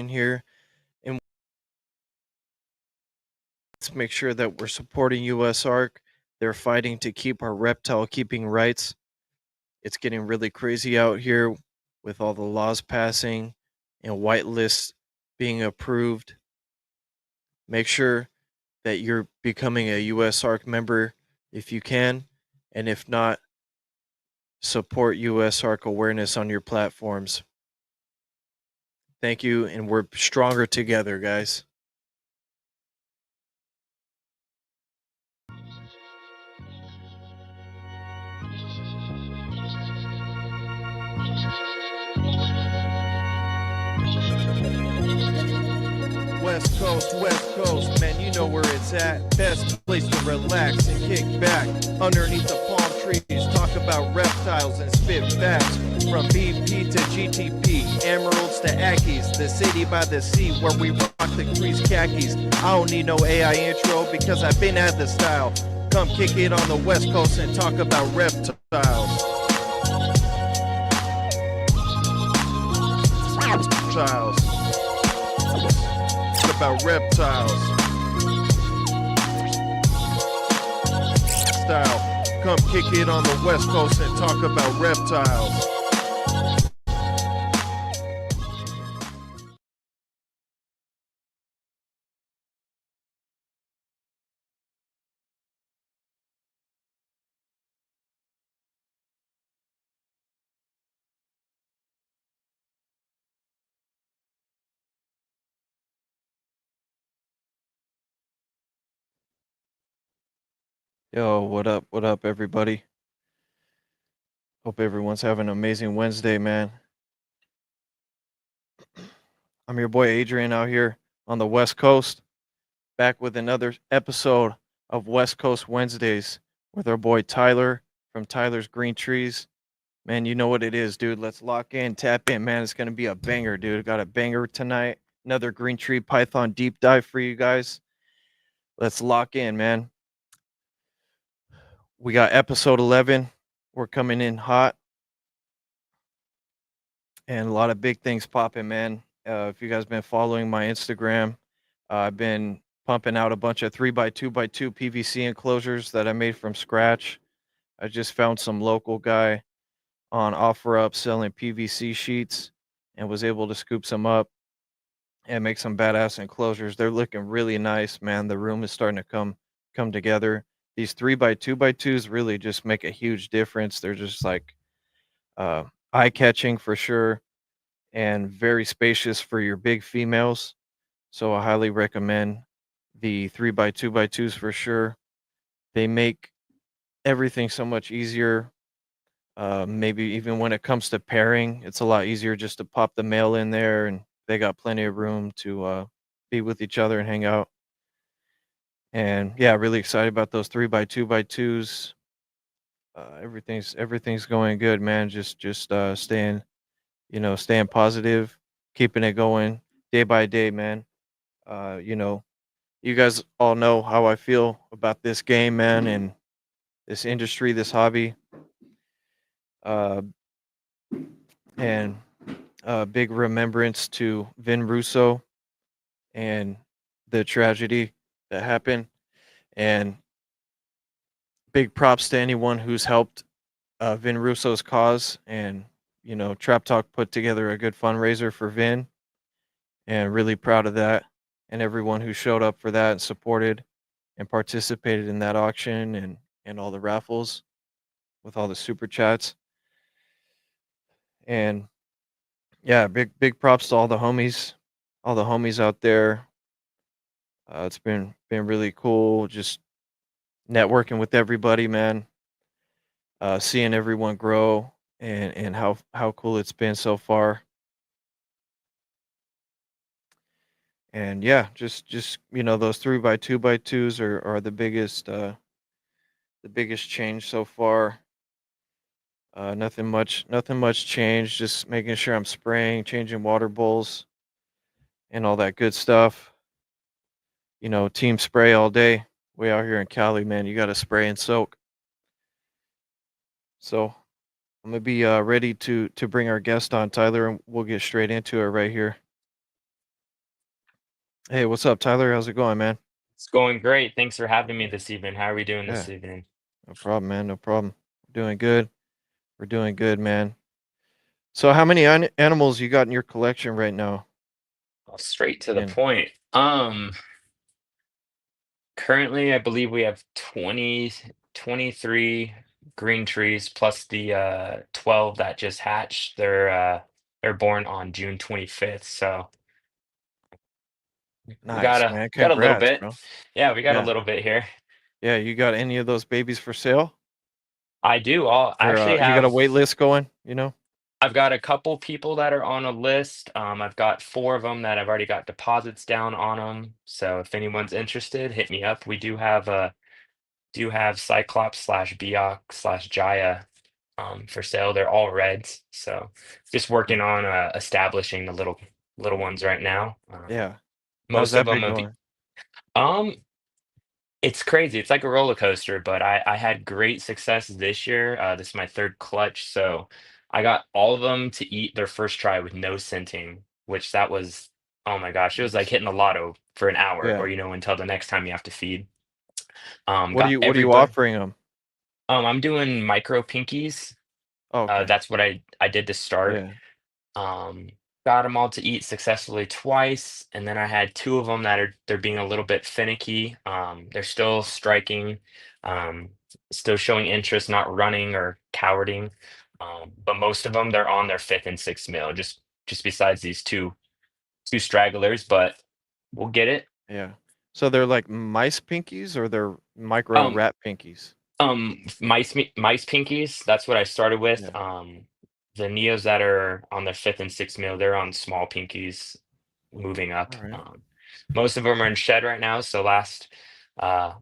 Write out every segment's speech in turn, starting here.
in here, and let's make sure that we're supporting USARK. They're fighting to keep our reptile keeping rights. It's getting really crazy out here with all the laws passing and white lists being approved. Make sure that you're becoming a USARK member if you can, and if not, support USARK awareness on your platforms. Thank you, and we're stronger together, guys. West Coast, man, you know where it's at. Best place to relax and kick back underneath the palm trees. Talk about reptiles and spit facts. From BP to GTP, Emeralds to Ackies, the city by the sea where we rock the creased khakis. I don't need no AI intro because I've been at the style. Come kick it on the West Coast and talk about reptiles. Reptiles. Talk about reptiles. Style. Come kick it on the West Coast and talk about reptiles. Yo, what up? What up, everybody? Hope everyone's having an amazing Wednesday, man. I'm your boy Adrian out here on the West Coast, back with another episode of West Coast Wednesdays with our boy Tylor from Tylor's Green Trees. Man, you know what it is, dude. Let's lock in, tap in, man. It's going to be a banger, dude. Got a banger tonight. Another Green Tree Python deep dive for you guys. Let's lock in, man. We got episode 11. We're coming in hot. And a lot of big things popping, man. If you guys been following my Instagram, I've been pumping out a bunch of 3x2x2 PVC enclosures that I made from scratch. I just found some local guy on OfferUp selling PVC sheets and was able to scoop some up and make some badass enclosures. They're looking really nice, man. The room is starting to come together. These 3x2x2s really just make a huge difference. They're just like eye catching for sure and very spacious for your big females. So I highly recommend the 3x2x2s for sure. They make everything so much easier. Maybe even when it comes to pairing, it's a lot easier just to pop the male in there, and they got plenty of room to be with each other and hang out. And yeah, really excited about those 3x2x2s. Everything's going good, man. Just staying positive, keeping it going day by day, man. You know, you guys all know how I feel about this game, man, and this industry, this hobby. Uh, and big remembrance to Vin Russo and the tragedy that happened. And big props to anyone who's helped Vin Russo's cause. And, Trap Talk put together a good fundraiser for Vin, and really proud of that. And everyone who showed up for that and supported and participated in that auction and all the raffles with all the super chats. And yeah, big props to all the homies out there. It's been really cool just networking with everybody, man. Seeing everyone grow and how cool it's been so far. And yeah, just those 3x2x2s are the biggest change so far. Nothing much change. Just making sure I'm spraying, changing water bowls, and all that good stuff. Team spray all day. Way out here in Cali, man, you got to spray and soak. So I'm gonna be ready to bring our guest on, Tylor, and we'll get straight into it right here. Hey, what's up, Tyler? How's it going, man? It's going great. Thanks for having me this evening. How are we doing Yeah, this evening? no problem, man. No problem. Doing good. We're doing good, man. So, how many animals you got in your collection right now? Well, straight to the And point. Currently I believe we have 23 green trees plus the 12 that just hatched. They're born on June 25th. So we got nice, a man. got a little Congrats, bit. bro. Yeah, we got a Yeah, little bit here. yeah. You got any of those babies for sale, I do. I or actually you got a have wait list going? You know? I've got a couple people that are on a list. I've got four of them that I've already got deposits down on them. So if anyone's interested, hit me up. We do have Cyclops slash Biok slash Jaya for sale. They're all reds. So just working on establishing the little ones right now. Yeah. How's Most of that them been have. going? Um, it's crazy. It's like a roller coaster, but I had great success this year. This is my third clutch, so I got all of them to eat their first try with no scenting, which that was, oh my gosh, it was like Nice. hitting the lotto for an hour, or Yeah. until the next time you have to feed. What are Got you everybody. offering them? I'm doing micro pinkies. Oh, okay. That's what I did to start. Yeah. Um, got them all to eat successfully twice, and then I had two of them that they're being a little bit finicky. They're still striking, um, still showing interest, not running or cowarding. But most of them they're on their fifth and sixth meal, just besides these two stragglers, but we'll get it. Yeah. So they're like mice pinkies, or they're micro Um, rat pinkies? mice pinkies. That's what I started with. Yeah. The neos that are on their fifth and sixth meal, they're on small pinkies, moving up. All right. Most of them are in shed right now. So uh,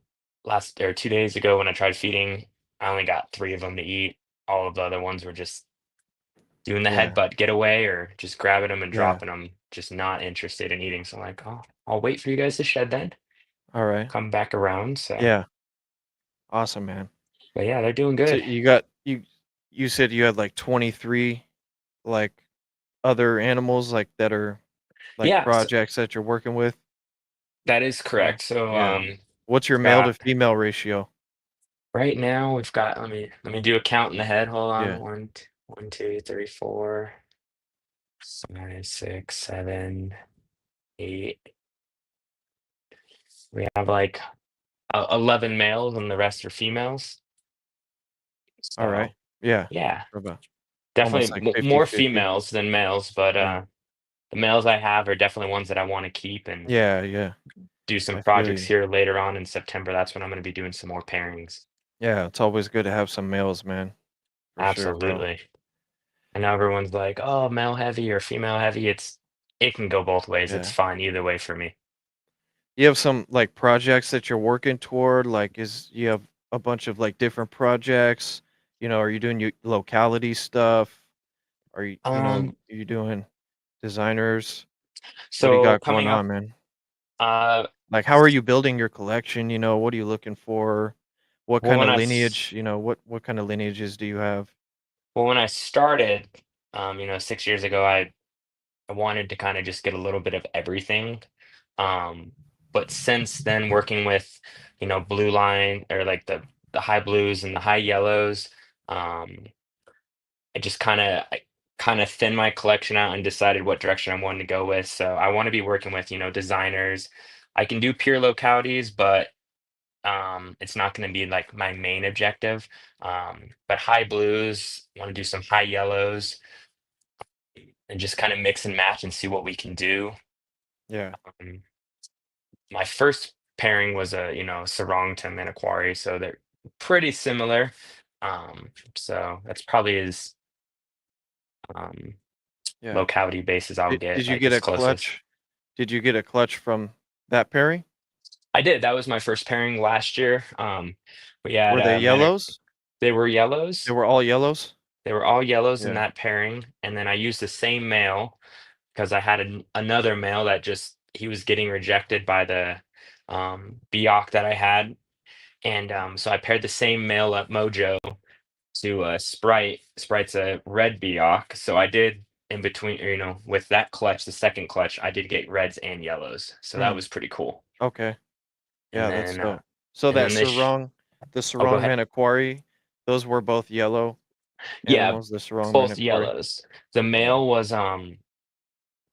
last or 2 days ago when I tried feeding, I only got three of them to eat. All of the other ones were just doing the Yeah. headbutt getaway or just grabbing them and Yeah. dropping them, just not interested in eating. So I'm like, oh, I'll wait for you guys to shed then. All right. Come back around. So, Yeah. Awesome, man. but yeah, they're doing So good. you said you had like 23 like other animals like that are like Yeah, so projects that you're working with. that is Yeah. correct. So, Yeah. What's your we've male to got female ratio? right now we've got let me do a count in the head. Hold on. Yeah. One, two, three, 4, 5, 6, 7, 8. We have like 11 males and the rest are females. All So right. Yeah. yeah, About almost definitely like 50 more 50. females than males, but Yeah. the males I have are definitely ones that I want to keep and Yeah, yeah. do some I feel projects you. here later on in September. That's when I'm going to be doing some more pairings. Yeah, it's always good to have some males, man. For sure, bro. Absolutely. I know everyone's like, "Oh, male heavy or female heavy." It can go both ways. It's Yeah. fine either way for me. You have some like projects that you're working toward, like is you have a bunch of like different projects, are you doing your locality stuff? Are Um, are you doing designers? What do you so got going coming on, up, man? uh, Like, how are you building your collection? What are you looking for? What well kind when of I s- lineage, what kind of lineages do you have? well when I started, 6 years ago, I wanted to kind of just get a little bit of everything. Um, but since then, working with, blue line or like the high blues and the high yellows, um, I kind of thinned my collection out and decided what direction I wanted to go with. So I want to be working with, designers. I can do pure localities, but it's not going to be like my main objective. But high blues, want to do some high yellows and just kind of mix and match and see what we can do. Yeah. Um, my first pairing was a sarong to manokwari, so they're pretty similar. So that's probably as um, Yeah. locality based as I'll Did get, you like get as a close as clutch? Did you get a clutch from that pairing? I did. That was my first pairing last year. We had Were they yellows? they were They yellows. were all yellows? They were all yellows in Yeah. that pairing, and then I used the same male because I had another male that just he was getting rejected by the Biak that I had, and so I paired the same male at Mojo to Sprite. Sprite's a red Biak, so I did. in between, with that clutch, the second clutch, I did get reds and yellows, so that Mm, was pretty cool. okay. And Yeah, that's then, dope. So and that then the oh, go sarong ahead. maniquari, those were both yellow, and Yeah, one's the sarong both maniquari. yellows. The Yeah. male was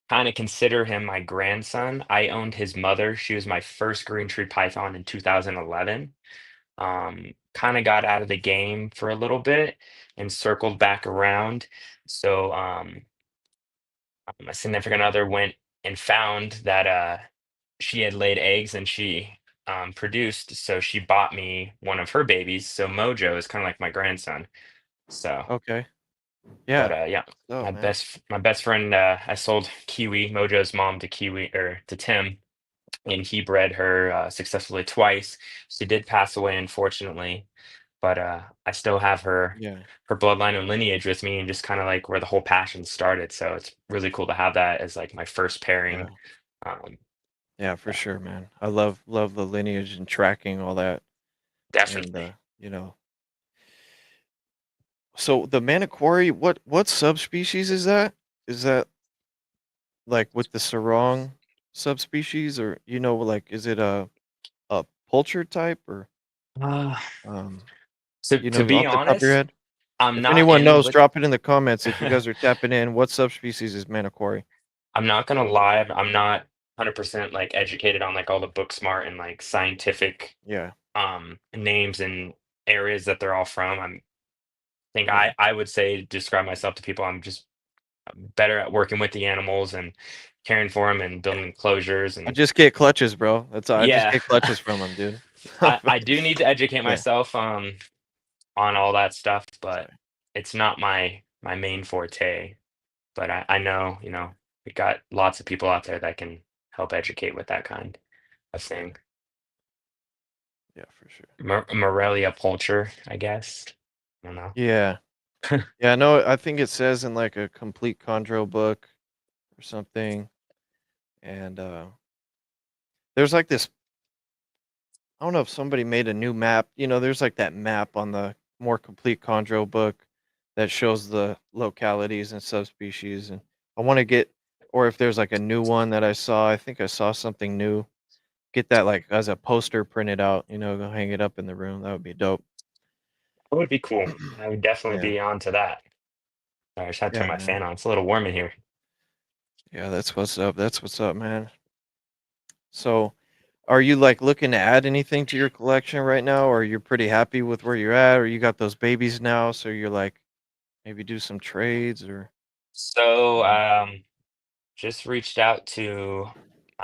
kind of consider him my grandson. I owned his mother. She was my first green tree python in 2011. Kind of got out of the game for a little bit and circled back around. So my significant other went and found that she had laid eggs and she produced. So she bought me one of her babies. So Mojo is kind of like my grandson. So, Okay. but Yeah. yeah, Oh, my man. best friend. I sold Kiwi, Mojo's mom, to Kiwi or to Tim, and he bred her successfully twice. She did pass away, unfortunately, but I still have Yeah. her bloodline and lineage with me, and just kind of like where the whole passion started. So it's really cool to have that as like my first Yeah. pairing. Um, Yeah, for yeah, sure, man. I love the lineage and tracking all that, and definitely. so the maniquari, what subspecies is that? Is that like with the sarong subspecies, or like is it a poultry type, or Uh, um to be off the top of your honest, head? I'm If not anyone in knows, with. drop it in the comments. If you guys are tapping in, what subspecies is maniquari? I'm not gonna lie, I'm not 100% like educated on like all the book smart and like scientific Yeah, names and areas that they're all from. Think yeah. I would say describe myself to people. I'm just better at working with the animals and caring for them and building enclosures I and just get clutches, bro. That's all. I just yeah. get clutches from them, dude. I do need to educate Yeah. myself on all that stuff, So, but it's not my main forte. But I know, we got lots of people out there that can help educate with that kind of yeah, thing. yeah, for sure. Morelia poulture, I guess. I don't know. Yeah, yeah. No, I think it says in like a complete chondro book or something, and there's like this. I don't know if somebody made a new map. There's like that map on the more complete chondro book that shows the localities and subspecies, and I want to get, or if there's like a new one that I saw. I think I saw something new. Get that like as a poster printed out. Go hang it up in the room. That would be dope. It would be cool. I would definitely Yeah, be on to that. Sorry, I just had to turn yeah, my man. fan on. It's a little warm in here. Yeah, that's what's up. That's what's up, man. So, are you like looking to add anything to your collection right now, or you're pretty happy with where you're at, or you got those babies now, so you're like maybe do some trades or So, um, just reached out to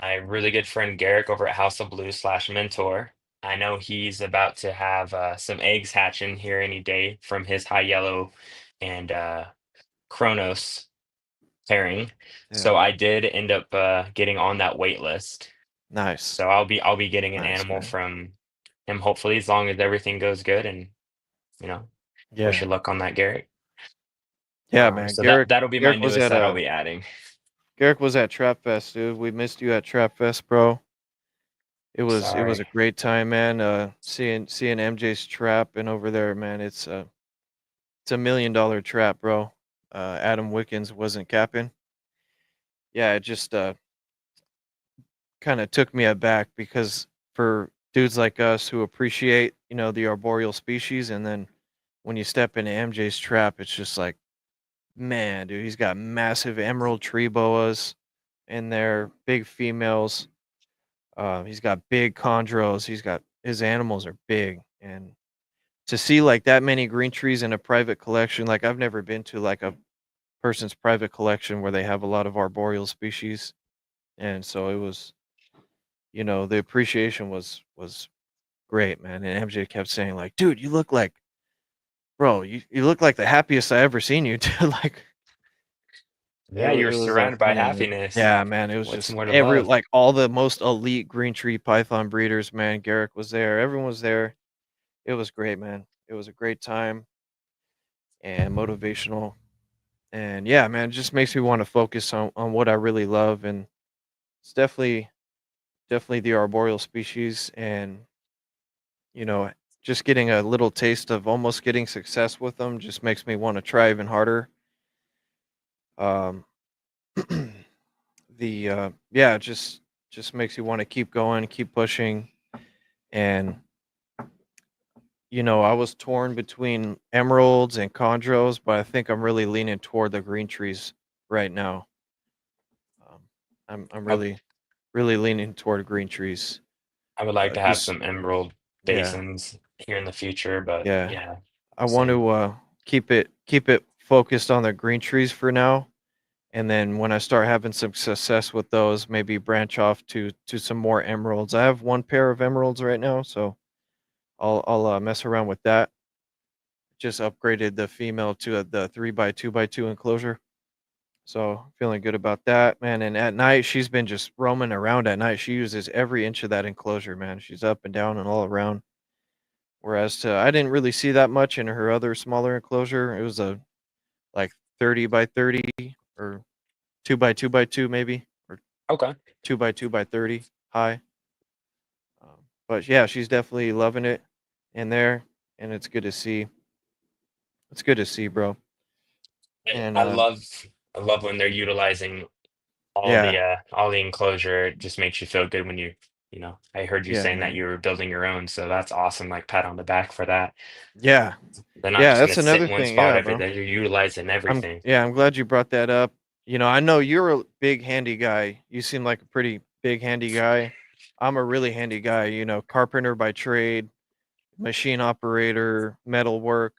my really good friend Garrick over at House of Blue slash Mentor. I know he's about to have some eggs hatching here any day from his high yellow and Chronos pairing. yeah, So I did end up getting on that wait list. nice, So I'll be getting an nice, animal man. from him hopefully as long as everything goes good and you know wish Yeah, you luck on that, Garrick. yeah, man. So that'll be my Garrick was newest at that I'll be adding. Trap Fest, dude. We missed you at Trap Fest, bro. It was a Sorry. great time, man. Seeing MJ's trap and over there, man. It's a $1 million trap, bro. Adam Wickens wasn't capping. Yeah, it just kind of took me aback because for dudes like us who appreciate, the arboreal species, and then when you step into MJ's trap, it's just like, man, dude, he's got massive emerald tree boas in there, big females. He's got big chondros. He's got his animals are big, and to see like that many green trees in a private collection, like I've never been to like a person's private collection where they have a lot of arboreal species, and so it was, the appreciation was great, man. And MJ kept saying like, "Dude, you look like, bro, you look like the happiest I ever seen you." Dude, like Yeah, you're it was surrounded by funny, man. happiness. Yeah, man. It was What's just more to love? like all the most elite green tree python breeders, man. Garrick was there. Everyone was there. It was great, man. It was a great time and motivational. And yeah, man, it just makes me want to focus on what I really love. And it's definitely the arboreal species, and you know, just getting a little taste of almost getting success with them just makes me want to try even harder. Um, yeah, just makes you want to keep going, keep pushing, and I was torn between emeralds and chondros, but I think I'm really leaning toward the green trees right now. Um, I'm I, really leaning toward green trees. I would like to have Just some emerald yeah, basins here in the future, but yeah. yeah, I want same. to keep it focused on the green trees for now, and then when I start having some success with those, maybe branch off to some more emeralds. I have one pair of emeralds right now, so I'll mess around with that. Just upgraded the female to the 3 by 2 by 2 enclosure. So feeling good about that, man. And at night, she's been just roaming around at night. She uses every inch of that enclosure, man. She's up and down and all around. Whereas I didn't really see that much in her other smaller enclosure. It was a like 30 by 30 or 2 by 2 by 2 maybe, or Okay. 2 by 2 by 30 high. But yeah, she's definitely loving it in there, and it's good to see. It's good to see, bro. I, And I love I love when they're utilizing yeah, all the enclosure. It just makes you feel good when I heard you yeah, saying that man. you were building your own, so that's awesome. Like pat on the back for that. Yeah, They're not yeah. just gonna That's sit another in one thing. spot Yeah, every bro. day. You're utilizing everything. I'm glad you brought that up. I know you're a big handy guy. You seem like a pretty big handy guy. I'm a really handy guy, carpenter by trade, machine operator, metal work.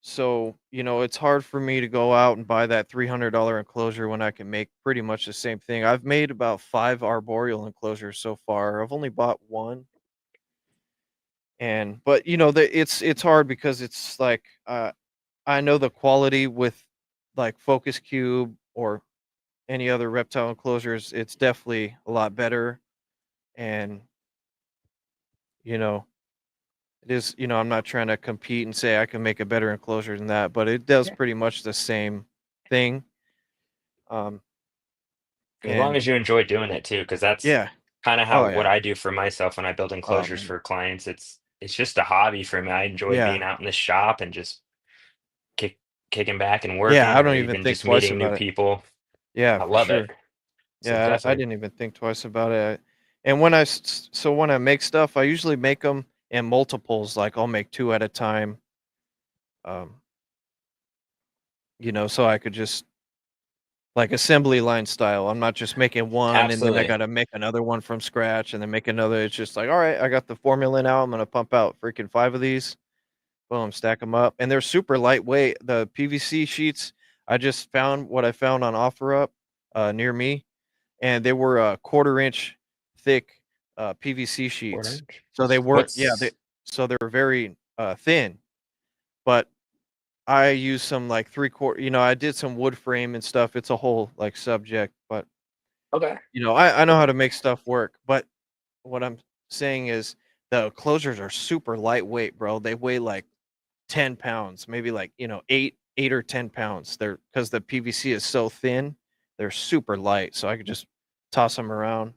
So, it's hard for me to go out and buy that $300 enclosure when I can make pretty much the same thing. I've made about 5 arboreal enclosures so far. I've only bought one. But it's hard because it's like I know the quality with like Focus Cube or any other reptile enclosures, it's definitely a lot better. And, you know, I'm not trying to compete and say I can make a better enclosure than that, but it does Yeah. pretty much the same thing. Um, As long and as you enjoy doing it too, because that's yeah. kind of how Oh, what yeah. I do for myself when I build Oh, enclosures man. for clients. It's just a hobby for me. I enjoy Yeah. being out in the shop and just kick, kicking back and Yeah. working, I or don't even even think just twice meeting new about it. people. Yeah, I for love it. sure. So Yeah. I definitely. didn't even think twice about it. And when I make stuff, I usually make them in multiples. Like I'll make two at a time. Um, so I could just like assembly line style. I'm not just making one and then I Absolutely. gotta make another one from scratch and then make another. It's just like, all right, I got the formula now. I'm gonna pump out freaking 5 of these. Boom, stack them up. And they're super lightweight. The PVC sheets, I just found what I found on OfferUp near me, and they were a quarter inch thick PVC Quarter sheets. inch. So they weren't, yeah, What's so they were very thin, but I used some like 3/4, I did some wood frame and stuff. It's a whole like subject, but okay? I know how to make stuff work. But what I'm saying is the closures are super lightweight, bro. They weigh like 10 pounds, maybe like, 8 or 10 pounds. They're because the PVC is so thin, they're super light. So I could just toss them around.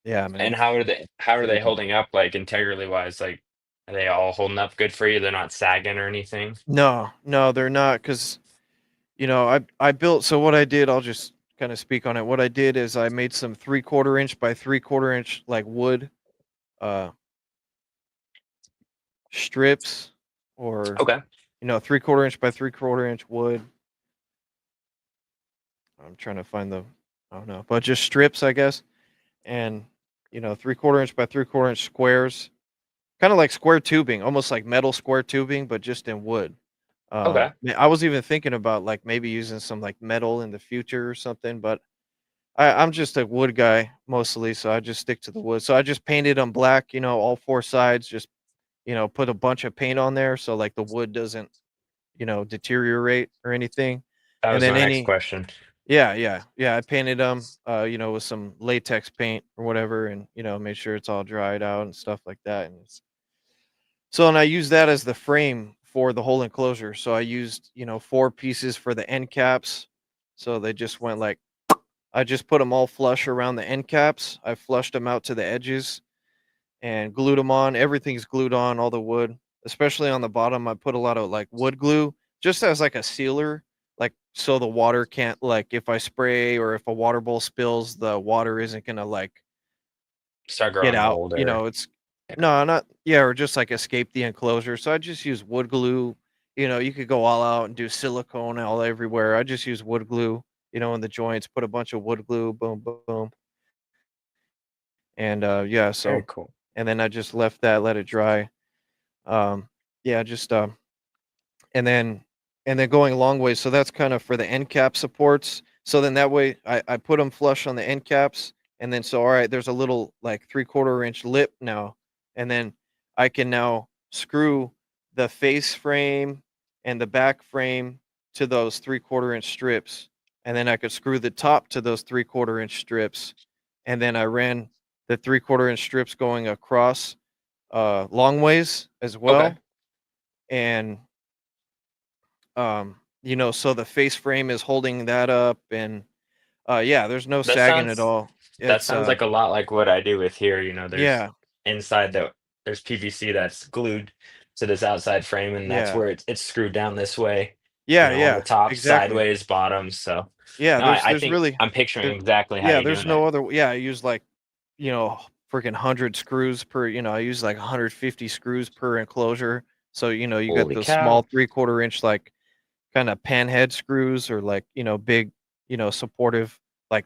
Yeah, And man. how are they Pretty holding up, like, integrity wise? Like, are they all holding up good for you? They're not sagging or anything? No, no, they're not because I built so what I did, I'll just kind of speak on it. What I did is I made some 3/4 inch by 3/4 inch like wood uh strips or Okay. 3/4 inch by 3/4 inch wood. I'm trying to find the I don't know, but just strips, I guess. And 3/4 inch by 3/4 inch squares, kind of like square tubing, almost like metal square tubing, but just in wood. Okay. I was even thinking about like maybe using some like metal in the future or something, but I'm just a wood guy mostly, so I just stick to the wood. So I just painted them black, all four sides, just put a bunch of paint on there so like the wood doesn't, deteriorate or anything. That And was then my next question. yeah, yeah, yeah, I painted them, with some latex paint or whatever, and made sure it's all dried out and stuff like that. And I used that as the frame for the whole enclosure. So I used, 4 pieces for the end caps. So they just went like I just put them all flush around the end caps. I flushed them out to the edges and glued them on. Everything's glued on, all the wood, especially on the bottom. I put a lot of like wood glue just as like a sealer. like so the water can't, like if I spray or if a water bowl spills, the water isn't gonna like Start get growing out. mold You or know, it's yeah. no, not yeah, or just like escape the enclosure. So I just use wood glue. You know, you could go all out and do silicone all everywhere. I just use wood glue. You know, in the joints, put a bunch of wood glue, boom, boom, boom, and yeah. Very So, cool. and then I just left that, let it dry. Yeah, just and then going long ways. So that's kind of for the end cap supports. So then that way I put them flush on the end caps, and then so all right, there's a little like 3/4 inch lip now, and then I can now screw the face frame and the back frame to those 3/4 inch strips, and then I could screw the top to those 3/4 inch strips, and then I ran the 3/4 inch strips going across long ways as Okay. well, and you know, so the face frame is holding that up, and yeah, there's no That sagging at sounds all. that It's sounds like a lot like what I do with here. There's yeah, inside there's PVC that's glued to this outside frame, and that's yeah, where it's screwed down this way. On the yeah, top, exactly. sideways, bottom. So Yeah, no, there's I there's think really I'm picturing there exactly how yeah, you're there's doing it. no other, yeah, I use like, you know, freaking 100 screws per, you know, I use like 150 screws per enclosure. So, you know, you got Holy those small cow. 3/4 inch like kind of panhead screws, or like, you know, big, you know, supportive like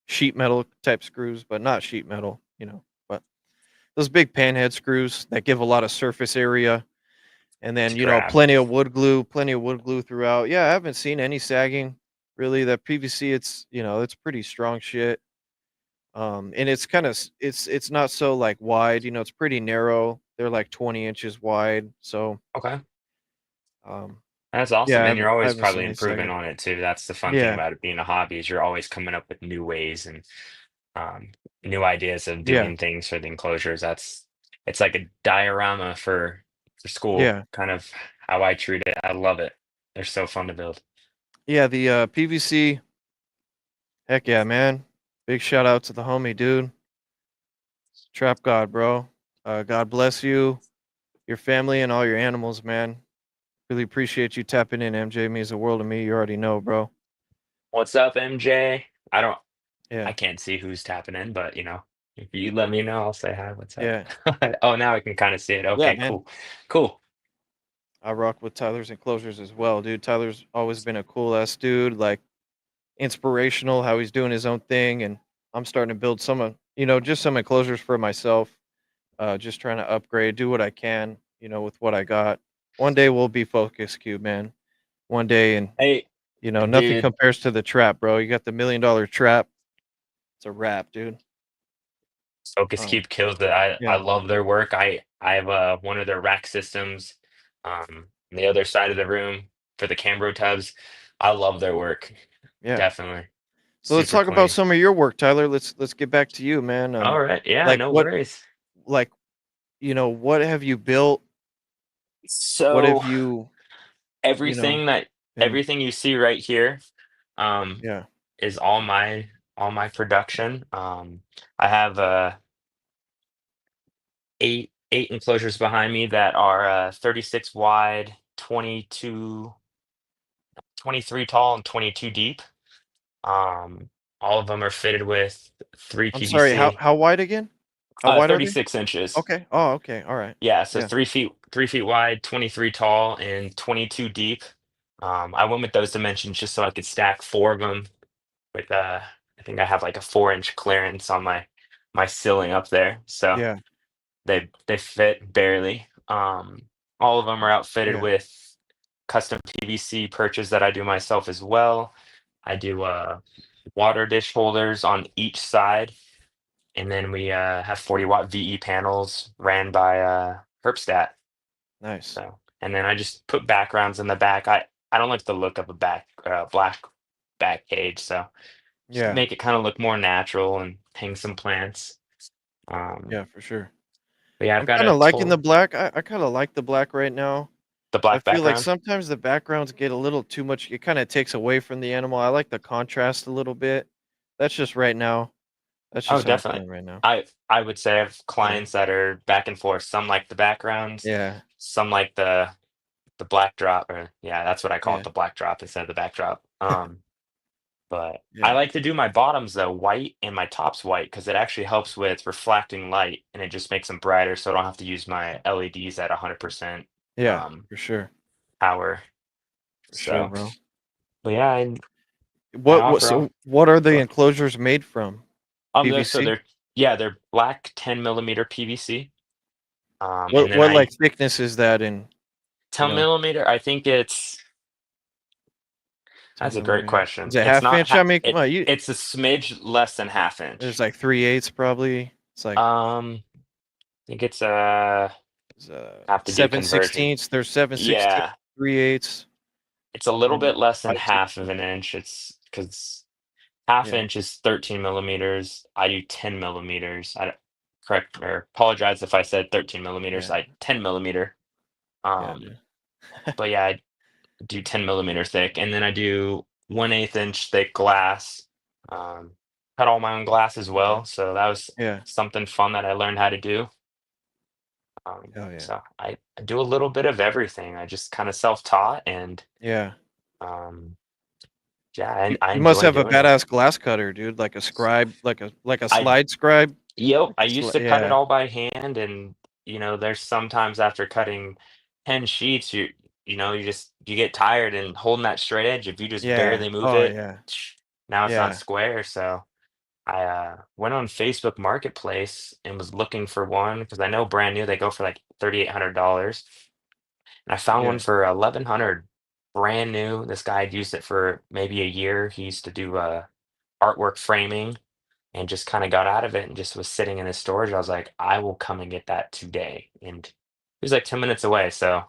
sheet metal type screws, but not sheet metal, you know. But those big panhead screws that give a lot of surface area, and then, To you know, grab. plenty of wood glue throughout. Yeah, I haven't seen any sagging really. That PVC, it's, you know, it's pretty strong shit. And it's kind of it's not so like wide, you know, it's pretty narrow. They're like 20 inches wide. So, Okay. um, That's yeah, awesome. And you're I always haven't seen probably any improving sagging. on it too. That's the fun thing Yeah, about it being a hobby is you're always coming up with new ways and um, new ideas of yeah, doing things for the enclosures. It's like a diorama for school, yeah, kind of how I treat it. I love it. They're so fun to build. yeah. The PVC, heck yeah, man. Big shout out to the homie, dude. Trap God, bro. God bless you, your family, and all your animals, man. Really appreciate you tapping in, MJ. Means the world to me. You already know, bro. What's up, MJ? I Yeah, can't see who's tapping in, but if you let me know, I'll say hi. What's up? yeah, Oh, now I can kind of see it. yeah, Okay, man. cool. Cool. I rock with Tyler's enclosures as well, dude. Tyler's always been a cool ass dude, like inspirational. How he's doing his own thing, and I'm starting to build some of, you know, just some enclosures for myself. Just trying to upgrade, do what I can, you know, with what I got. One day we'll be Focus Cube, man. One day, and Hey, you know, nothing dude, compares to the trap, bro. You got the $1 million trap. It's a wrap, dude. Focus Um, Keep kills it. I yeah, love their work. I have one of their rack systems on the other side of the room for the Cambro tubs. I love their work. yeah. Definitely. So let's Super talk about clean. some of your work, Tyler. Let's get back to you, man. All right. Yeah, Like no what, worries. like, you know, what have you built? What So have you, you know, everything that been? everything you see right here um Yeah, is all my production. I have eight enclosures behind me that are 36 wide, 23 tall, and 22 deep. Um, all of them are fitted with three I'm sorry. How PVC, wide again? How wide are they? 36 inches. Okay. Oh, okay. All right. Yeah, so Yeah. 3 feet wide, 23 tall, and 22 deep. I went with those dimensions just so I could stack four of them with I think I have like a 4 inch clearance on my ceiling up there. So Yeah. they fit barely. All of them are outfitted Yeah. with custom PVC perches that I do myself as well. I do water dish holders on each side, and then we have 40-watt VE panels ran by Herpstat. Nice. So, and then I just put backgrounds in the back. I don't like the look of a black back cage, so just Yeah. make it kind of look more natural and hang some plants. Um, Yeah, for sure. but yeah, I've I'm got kind a of liking the total black. I kind of like the black right now. the I black feel like background. sometimes the backgrounds get a little too much. It kind of takes away from the animal. I like the contrast a little bit. That's just right now. That's Oh, just how I'm definitely. feeling right now. I would say I have Yeah. clients that are back and forth. Some like the backgrounds, Yeah. some like the the black drop, or yeah, that's what I call it, Yeah. the black drop instead of the backdrop. But I Yeah. like to do my bottoms though white and my tops white because it actually helps with reflecting light and it just makes them brighter, so I don't have to use my LEDs at 100% Yeah. um, For sure. power. For sure, So, bro. but yeah, I What offer 'em. so what are the Go. enclosures made from? So PVC? they're yeah, they're black 10 millimeter PVC. And then What I like thickness is that in, you 10 know, millimeter, I think that's 10 a great millimeter? question. Is it It's half not inch? I mean, come it on, you it's a smidge less than half it's inch. like 3/8 probably. It's like I think it's it's, have to do conversion. 7/16. There's 7/16, Yeah, 3/8. it's a little And bit less than half of 5/16. an inch. It's because half Yeah. inch is 13 millimeters. I do 10 millimeters. I don't, correct or apologize if I said 13 millimeters. Yeah. I 10 millimeter. Yeah, Um, dude. but yeah, I do 10 millimeter thick, and then I do 1/8 inch thick glass. Um, cut all my own glass as Yeah. well, so that was Yeah. something fun that I learned how to do. Oh, yeah. So I do a little bit of everything. I just kind of self-taught, and Yeah. um, yeah, You I you must enjoy have a doing it. badass glass cutter, dude, like a scribe, like a I slide scribe. Yep, Like I a used to cut it yeah. all by hand, and there's sometimes after cutting 10 sheets, you get tired and holding that straight edge. If you just Yeah. barely move Oh, it, yeah. now it's not Yeah. square. So I went on Facebook Marketplace and was looking for one because I know brand new they go for like $3,800, and I found one Yeah. for 1,100, brand new. This guy had used it for maybe a year. He used to do artwork framing and just kind of got out of it and just was sitting in his storage. I was like, I will come and get that today. And it was like 10 minutes away. So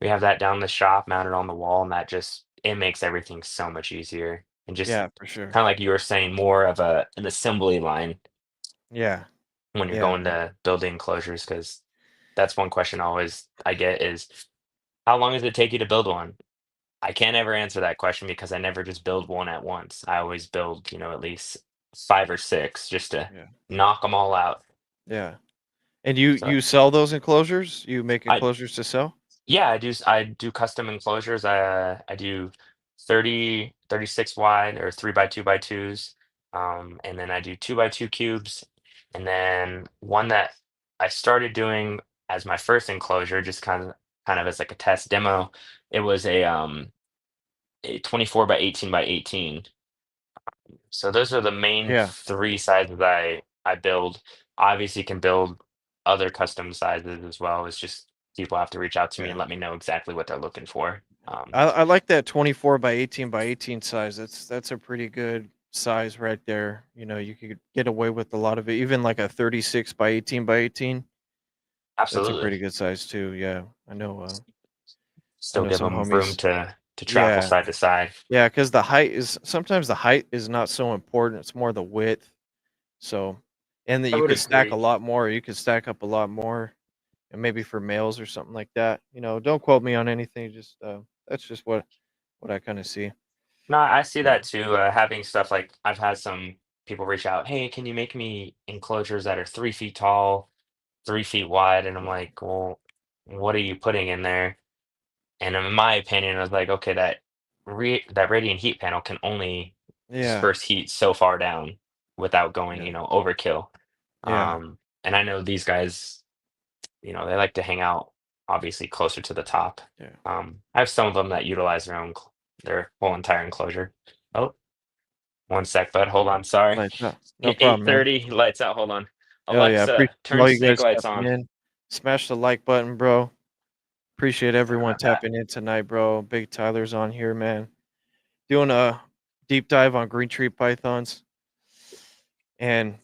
we have that down the shop, mounted on the wall, and that just it makes everything so much easier. And just Yeah, for sure. kind of like you were saying, more of an assembly line Yeah. when you're Yeah, going man. to build the enclosures, because that's one question always I get is how long does it take you to build one? I can't ever answer that question because I never just build one at once. I always build, at least 5 or 6 just to Yeah. knock them all out. Yeah. And you So you sell those enclosures? You make I enclosures to sell? yeah, I do custom enclosures. I do 36 wide or 3 by 2 by 2s. And then I do 2 by 2 cubes. And then one that I started doing as my first enclosure, just kind of as like a test demo. It was a 24 by 18 by 18. So those are the main Yeah. 3 sizes I build. Obviously, can build other custom sizes as well. It's just people have to reach out to me Yeah. and let me know exactly what they're looking for. I like that 24 by 18 by 18 size. That's a pretty good size right there. You know, you could get away with a lot of it. Even like a 36 by 18 by 18. That's a Absolutely, pretty good size too. Yeah. I still know give some them room homies. to travel Yeah. side to side. Yeah, cuz the height is sometimes the height is not so important. It's more the width. So, and that I you would could stack a agree. lot more. You could stack up a lot more, and maybe for males or something like that. You know, don't quote me on anything. Just that's just what I kind of see. No, I see Yeah, that too. Having stuff like I've had some people reach out, hey, can you make me enclosures that are 3 feet tall, 3 feet wide? And I'm yeah, like, well, what are you putting in there? And in my opinion, I was like, okay, that radiant heat panel can only yeah, disperse heat so far down without going, yeah, overkill. yeah, And I know these guys, they like to hang out obviously closer to the top. yeah. I have some of them that utilize their whole entire enclosure. Oh, one sec, bud. Hold on. Sorry. Lights up. No problem, man. 8:30 lights out. Hold on. Hell yeah, Alexa, appreciate turn all you snake guys lights tapping on. in. Smash the like button, bro. Appreciate Sorry everyone about that. tapping in tonight, bro. Big Tyler's on here, man. Doing a deep dive on green tree pythons and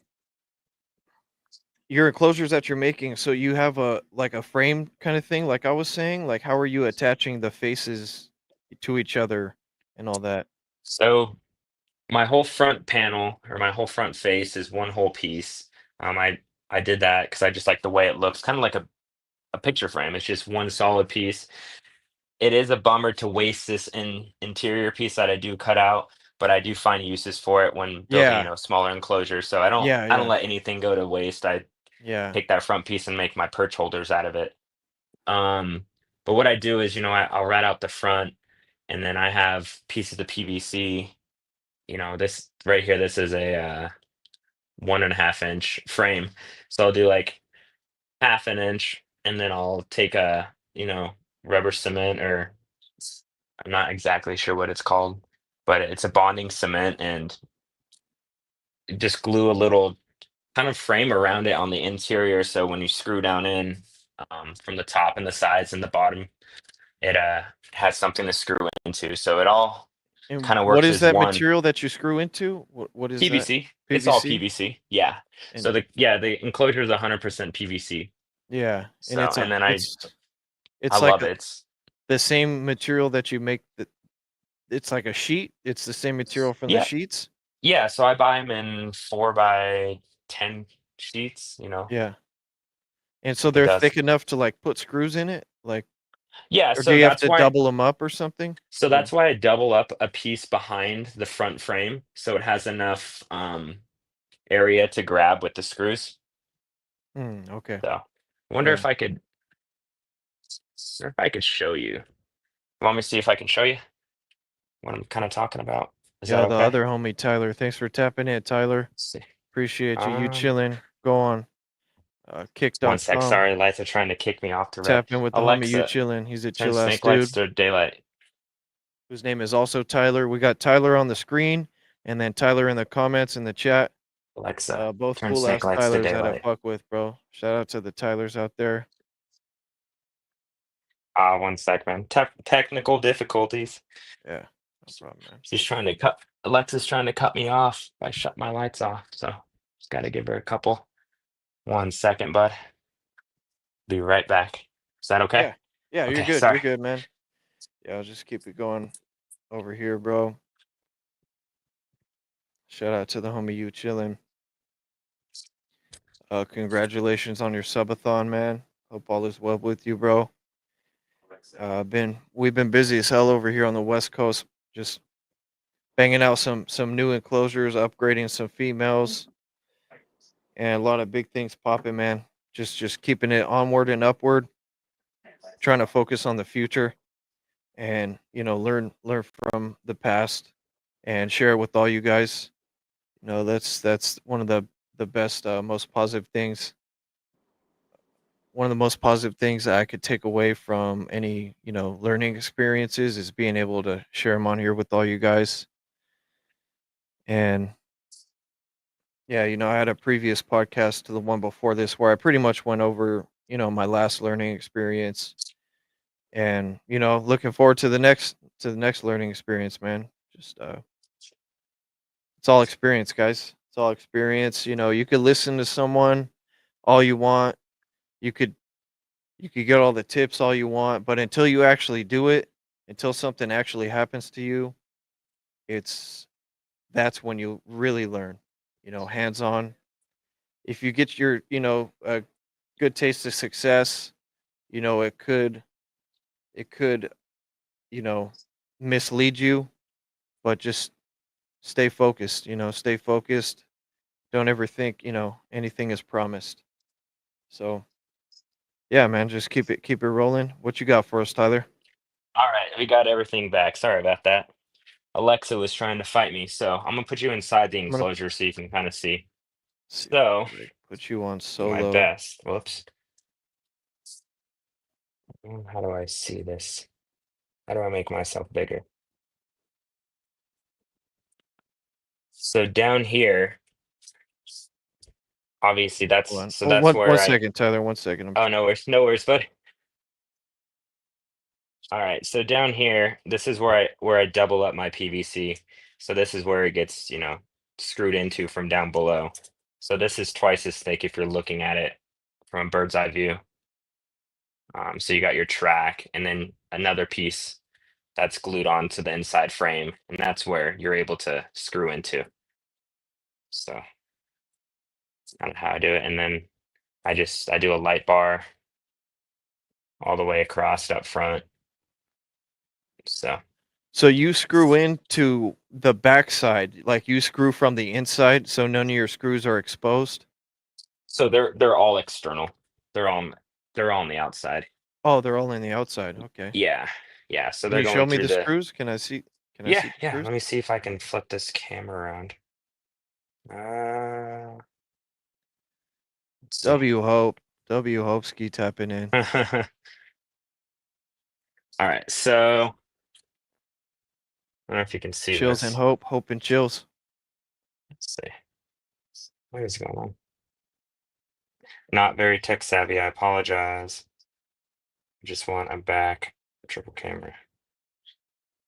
your enclosures that you're making. So you have a like a frame kind of thing, like I was saying. Like, how are you attaching the faces to each other and all that? So my whole front panel or my whole front face is one whole piece. I did that because I just like the way it looks, kind of like a picture frame. It's just one solid piece. It is a bummer to waste this interior piece that I do cut out, but I do find uses for it when building, Yeah, smaller enclosures. So I don't yeah, let anything go to waste. I yeah, take that front piece and make my perch holders out of it. Um, But what I do is, I'll rat out the front, and then I have pieces of PVC. This right here, this is a 1.5 inch frame. So I'll do like half an inch, and then I'll take a, rubber cement, or I'm not exactly sure what it's called, but it's a bonding cement, and just glue a little kind of frame around it on the interior. So when you screw down in, from the top and the sides and the bottom, it has something to screw into. So it all And kind of what works is as that one. material that you screw into? What is that? PVC. It's all PVC? PVC. Yeah. So And the enclosure is 100% PVC. yeah, and So and then I it's like love it. the same material that you make it's like a sheet. It's the same material from the Yeah, sheets. yeah. So I buy them in 4 by 10 sheets. Yeah. And so It they're does. thick enough to like put screws in it, like, Yeah. or do you have to double them up or something? So Or that's why I double up a piece behind the front frame, so it has enough area to grab with the screws. okay. So I wonder Yeah. if I could, show you. Want me to see if I can show you what I'm kind of talking about? Is that Yeah, the okay? other homie Tyler. Thanks for tapping in, Tyler. Let's see. Appreciate you. You Um, chilling. Go on. One sec. Kick.com. Sorry, lights are trying to kick me off the red. Tap in with the homie you Alexa, chilling. He's a turn chill ass snake lights dude to daylight. whose name is also Tyler. We got Tyler on the screen and then Tyler in the comments in the chat. Alexa, Both turn cool snake ass lights to Tylers that I daylight. fuck with, bro. Shout out to the Tylers out there. One sec, man. Technical difficulties. Yeah, no problem, man. She's trying to cut. Alexa's trying to cut me off by shut my lights off. So just got to give her a couple. 1 second, bud. Be right back. Is that okay? Yeah, yeah, you're Okay, good. You're sorry. good, man. Yeah, I'll just keep it going over here, bro. Shout out to the homie you chilling. Congratulations on your subathon, man. Hope all is well with you, bro. We've been busy as hell over here on the West Coast, just banging out some new enclosures, upgrading some females, and a lot of big things popping, man. Just keeping it onward and upward, trying to focus on the future, and learn from the past, and share it with all you guys. That's one of the best, most positive things. One of the most positive things that I could take away from any learning experiences is being able to share them on here with all you guys. And yeah, I had a previous podcast to the one before this where I pretty much went over my last learning experience, and looking forward to the next learning experience, man. Just it's all experience, guys. It's all experience. You could listen to someone all you want. You could get all the tips all you want, but until you actually do it, until something actually happens to you, it's that's when you really learn. Hands on. If you get your a good taste of success, it could you know mislead you, but just stay focused. Stay focused. Don't ever think anything is promised. So yeah, man, just keep it rolling. What you got for us, Tyler? All right, we got everything back. Sorry about that. Alexa was trying to fight me, so I'm gonna put you inside the I'm gonna enclosure so you can kind of see. see if I So, can, like, put you on my solo. best. Whoops. How do I see this? How do I make myself bigger? So down here, obviously Hold on. Oh, that's one where I. second, Tyler. 1 second. Oh, no worries, no worries, bud. All right, so down here, this is where I double up my PVC. So this is where it gets, screwed into from down below. So this is twice as thick if you're looking at it from a bird's eye view. So you got your track, and then another piece that's glued onto the inside frame, and that's where you're able to screw into. So that's kind of how I do it. And then I do a light bar all the way across up front. So So you screw into the backside, like you screw from the inside, so none of your screws are exposed. they're all external. They're all they're all on the outside. Oh, they're all in the outside. Okay. Yeah, yeah. So Can they're you show going me through the the. screws? Can I see? Can I Yeah, see the yeah. screws? Let me see if I can flip this camera around. Let's see. W Hope. W Hope ski tapping in. All right, so I don't know if you can see Chills and this. hope. Hope and chills. Let's see. What is going on? Not very tech savvy. I apologize. Just want a back triple camera.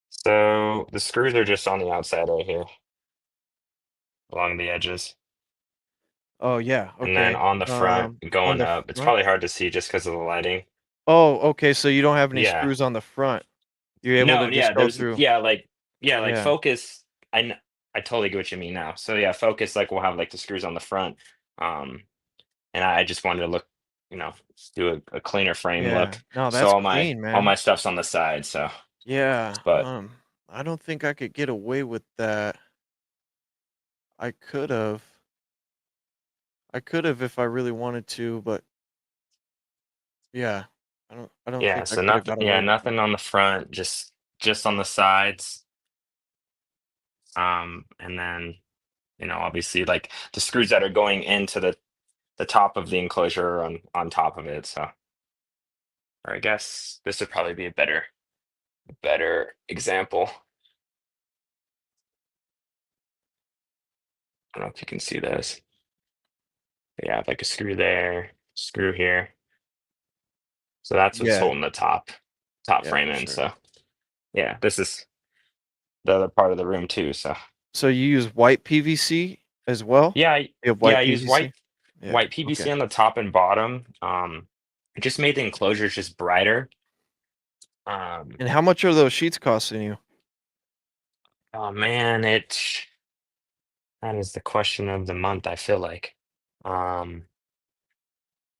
So the screws are just on the outside right here, along the edges. Oh yeah. And then Okay. on the front, On going the up, it's front. probably hard to see just because of the lighting. Oh, okay. So you don't have any Yeah. screws on the front. You're able No, to yeah, just go there's through. yeah, like Yeah. focus. I totally get what you mean now. So yeah, focus like we'll have like the screws on the front. Um, and I just wanted to look, you know, do a cleaner frame Yeah. look. No, So that's all my clean, all man. my stuff's on the side. So, Yeah. but I don't think I could get away with that. I could have. I could have if I really wanted to, but yeah. I don't yeah, think I so could have nothing. got Yeah, away with that. nothing on the front, just on the sides. And then obviously like the screws that are going into the top of the enclosure are on top of it. So, or I guess this would probably be a better example. I don't know if you can see this. But yeah, like a screw there, screw here. So that's what's Yeah. holding the top Yeah, frame for in. sure. So yeah, this is the other part of the room too. So So you use white PVC as well? yeah, You have yeah, white I use PVC? Yeah. white PVC Okay. on the top and bottom. It just made the enclosures just brighter. Um, And how much are those sheets costing you? oh man, that is the question of the month, I feel like. Um,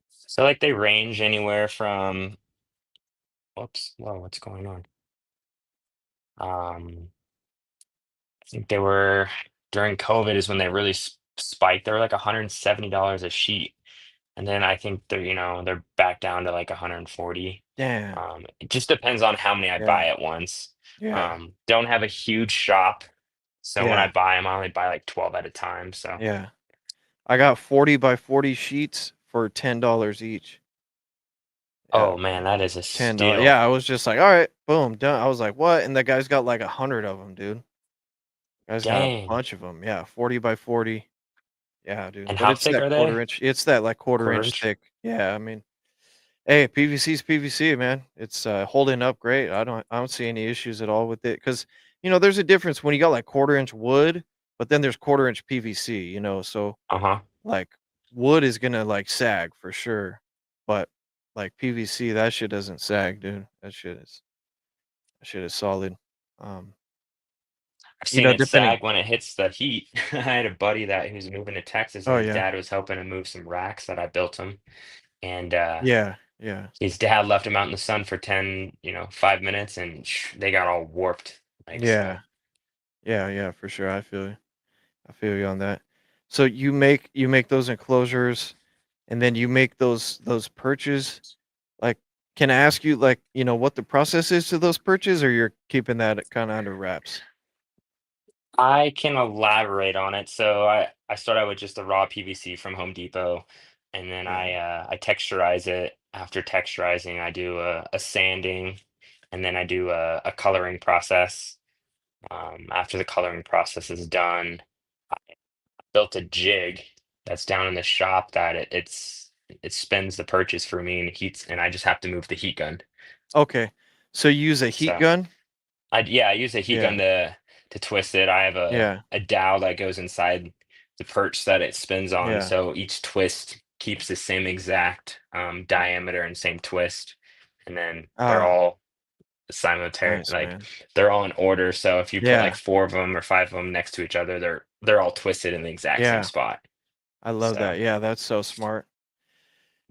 so like they range anywhere from whoops, whoa, what's going on? I think they were during COVID is when they really spiked. They were like $170 a sheet. And then I think they're back down to like 140. Damn. It just depends on how many I Yeah. buy at once. Yeah. Don't have a huge shop, so when I Yeah. buy them, I only buy like 12 at a time. So, Yeah. I got 40 by 40 sheets for $10 each. Yeah. oh man, that is a $10. steal. Yeah, I was just like, "All right, boom, done." I was like, "What?" And the guy's got like 100 of them, dude. Guy's got a Dang. bunch of them. Yeah, 40 by 40. Yeah, dude. And But how it's thick that are quarter they? inch. It's that like quarter Quarter inch inch? thick. Yeah, I mean, hey, PVC's PVC, man. It's holding up great. I don't see any issues at all with it cuz there's a difference when you got like quarter inch wood, but then there's quarter inch PVC, so Uh-huh. like wood is going to like sag for sure. But like PVC, that shit doesn't sag, dude. That shit is solid. Um, I've seen it depending. sag when it hits the heat. I had a buddy that who's moving to Texas, and Oh his yeah. dad was helping him move some racks that I built him. And Yeah, yeah. his dad left him out in the sun for 10, 5 minutes, and they got all warped. Like, so. Yeah. Yeah, yeah, for sure. I feel you on that. So you make those enclosures and then you make those perches. Like, can I ask you like, what the process is to those perches or you're keeping that kind of under wraps? I can elaborate on it. So I start out with just the raw PVC from Home Depot, and then Yeah. I texturize it. After texturizing, I do a sanding, and then I do a coloring process. After the coloring process is done, built a jig that's down in the shop that it spins the purchase for me and heats, and I just have to move the heat gun. Okay. So you use a heat So gun? I use a heat gun Yeah. to twist it. I have Yeah. a dowel that goes inside the perch that it spins on, Yeah. so each twist keeps the same exact diameter and same twist, and then they're Ah, all simultaneous, nice, like man. they're all in order. So if you put like Yeah. four of them or five of them next to each other, they're all twisted in the exact same Yeah. spot. I love So that. Yeah, that's so smart.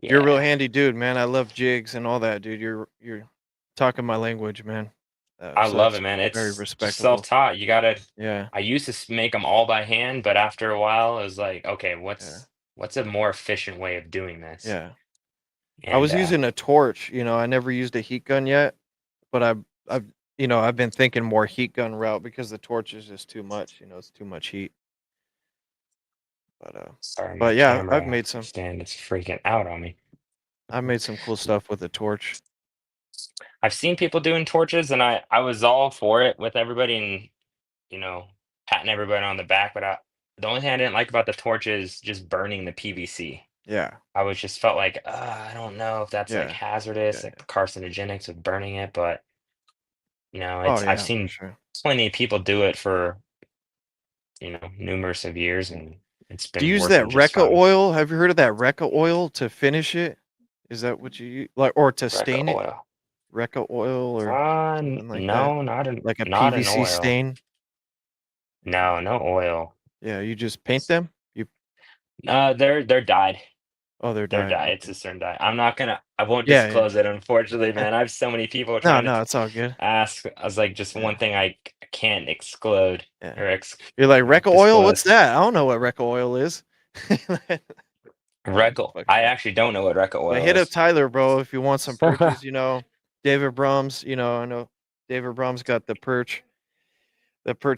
You're a real yeah, handy dude, man. I love jigs and all that, dude. You're talking my language, man. I So love that's it, man. very It's just respectable. self-taught. You gotta. Yeah, I used to make them all by hand, but after a while, I was like, okay, yeah, what's a more efficient way of doing this? yeah. I And was using a torch, I never used a heat gun yet, but I've I've been thinking more heat gun route because the torch is just too much, it's too much heat. But sorry, my but yeah, camera stand is freaking out on me. I've made some cool stuff with the torch. I've seen people doing torches, and I was all for it with everybody, and you know, patting everybody on the back. But the only thing I didn't like about the torch is just burning the PVC. Yeah. I was just felt like, I don't know if that's like Yeah. hazardous, Yeah, like yeah. carcinogenics with burning it, but Oh, I've yeah, for seen sure. plenty of people do it for, numerous of years, Yeah. and it's Do you been use that working just Recca fine. oil? Have you heard of that Recca oil to finish it? Is that what you like, or to Recca stain it? oil. Recca oil or something like that? No, Like a not an PVC oil. stain? No, no oil. Yeah, you just paint them? You They're dyed. Oh, they're They're dyed, dyed. It's okay. a certain dye. I won't Yeah, yeah. disclose it, unfortunately, man. I have so many people No, trying to no, it's all good. ask. I was like, just one Yeah, thing can't exclude yeah. or You're like, "Recca oil? What's disclose. that?" I don't know what Recca oil is. I'm just fucking I with actually don't know what Recca But oil hit up is. Tyler, bro, if you want some perches, David Brum's, I know David Brum's got the perch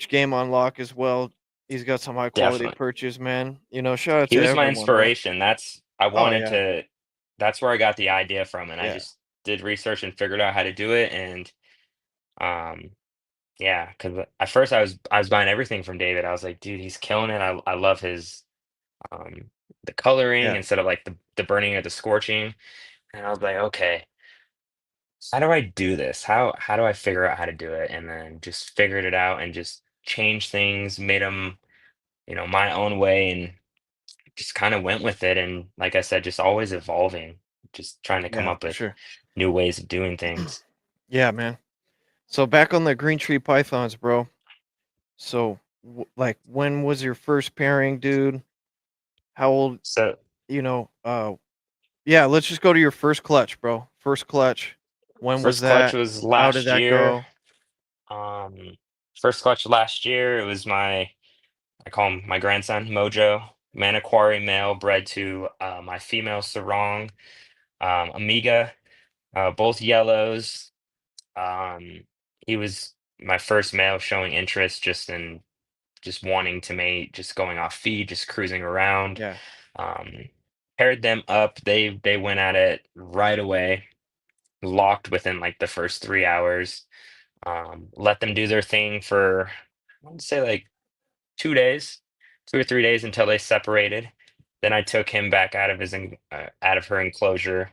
game on lock as well. He's got some high quality Definitely. perches, man. Shout out He to was my everyone, bro. inspiration. Oh yeah. That's where I got the idea from, and I Yeah. just did research and figured out how to do it. And um, yeah, because at first I was buying everything from David. I was like, dude, he's killing it. I love his um the coloring Yeah. instead of like the burning or the scorching. And I was like, okay, how do I do this? How do I figure out how to do it? And then just figured it out and just changed things, made them, my own way, and just kind of went with it. And like I said, just always evolving, just trying to come Yeah, up for with sure. new ways of doing things. Yeah, man. So back on the green tree pythons, bro. So like when was your first pairing, dude? How old, So you know, uh yeah, let's just go to your first clutch, bro. First clutch. When was first clutch that? was How did last that year. go? Um, First clutch last year. It was I call him my grandson, Mojo, Manaquari male, bred to my female Sarong, Amiga, both yellows. Um, he was my first male showing interest just wanting to mate, just going off feed, just cruising around. Yeah. Um, Paired them up. They went at it right away, locked within like the first 3 hours. Let them do their thing for I want to say like 2 days, 2 or 3 days until they separated. Then I took him back out of her enclosure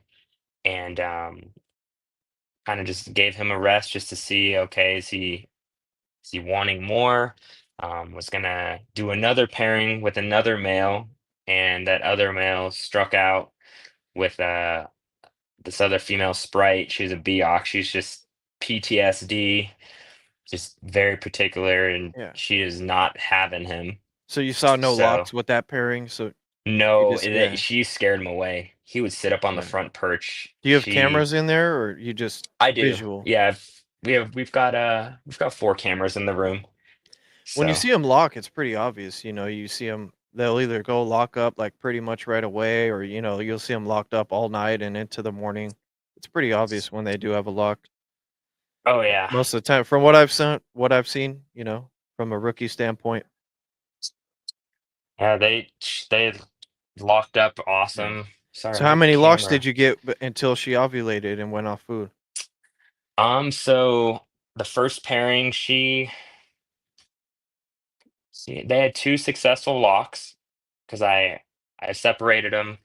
and kind of just gave him a rest just to see, okay, is he wanting more? Was gonna do another pairing with another male, and that other male struck out with this other female sprite. She's a Beox. She's just PTSD, just very particular, and Yeah. she is not having him. So you saw no So locks with that pairing, so you no, just yeah, she scared him away. He would sit up on the yeah. front perch. Do you have cameras in there or you just I do. visual? Yeah, we've got 4 cameras in the room. When you So, see them lock, it's pretty obvious, you see them. They'll either go lock up, like, pretty much right away or, you'll see them locked up all night and into the morning. It's pretty obvious when they do have a lock. oh yeah, Most of the time from what I've seen, from a rookie standpoint. yeah. They locked up Yeah. awesome. Sorry, So how my many locks did camera. you get until she ovulated and went off food? So the first pairing, they had 2 successful locks because I separated them,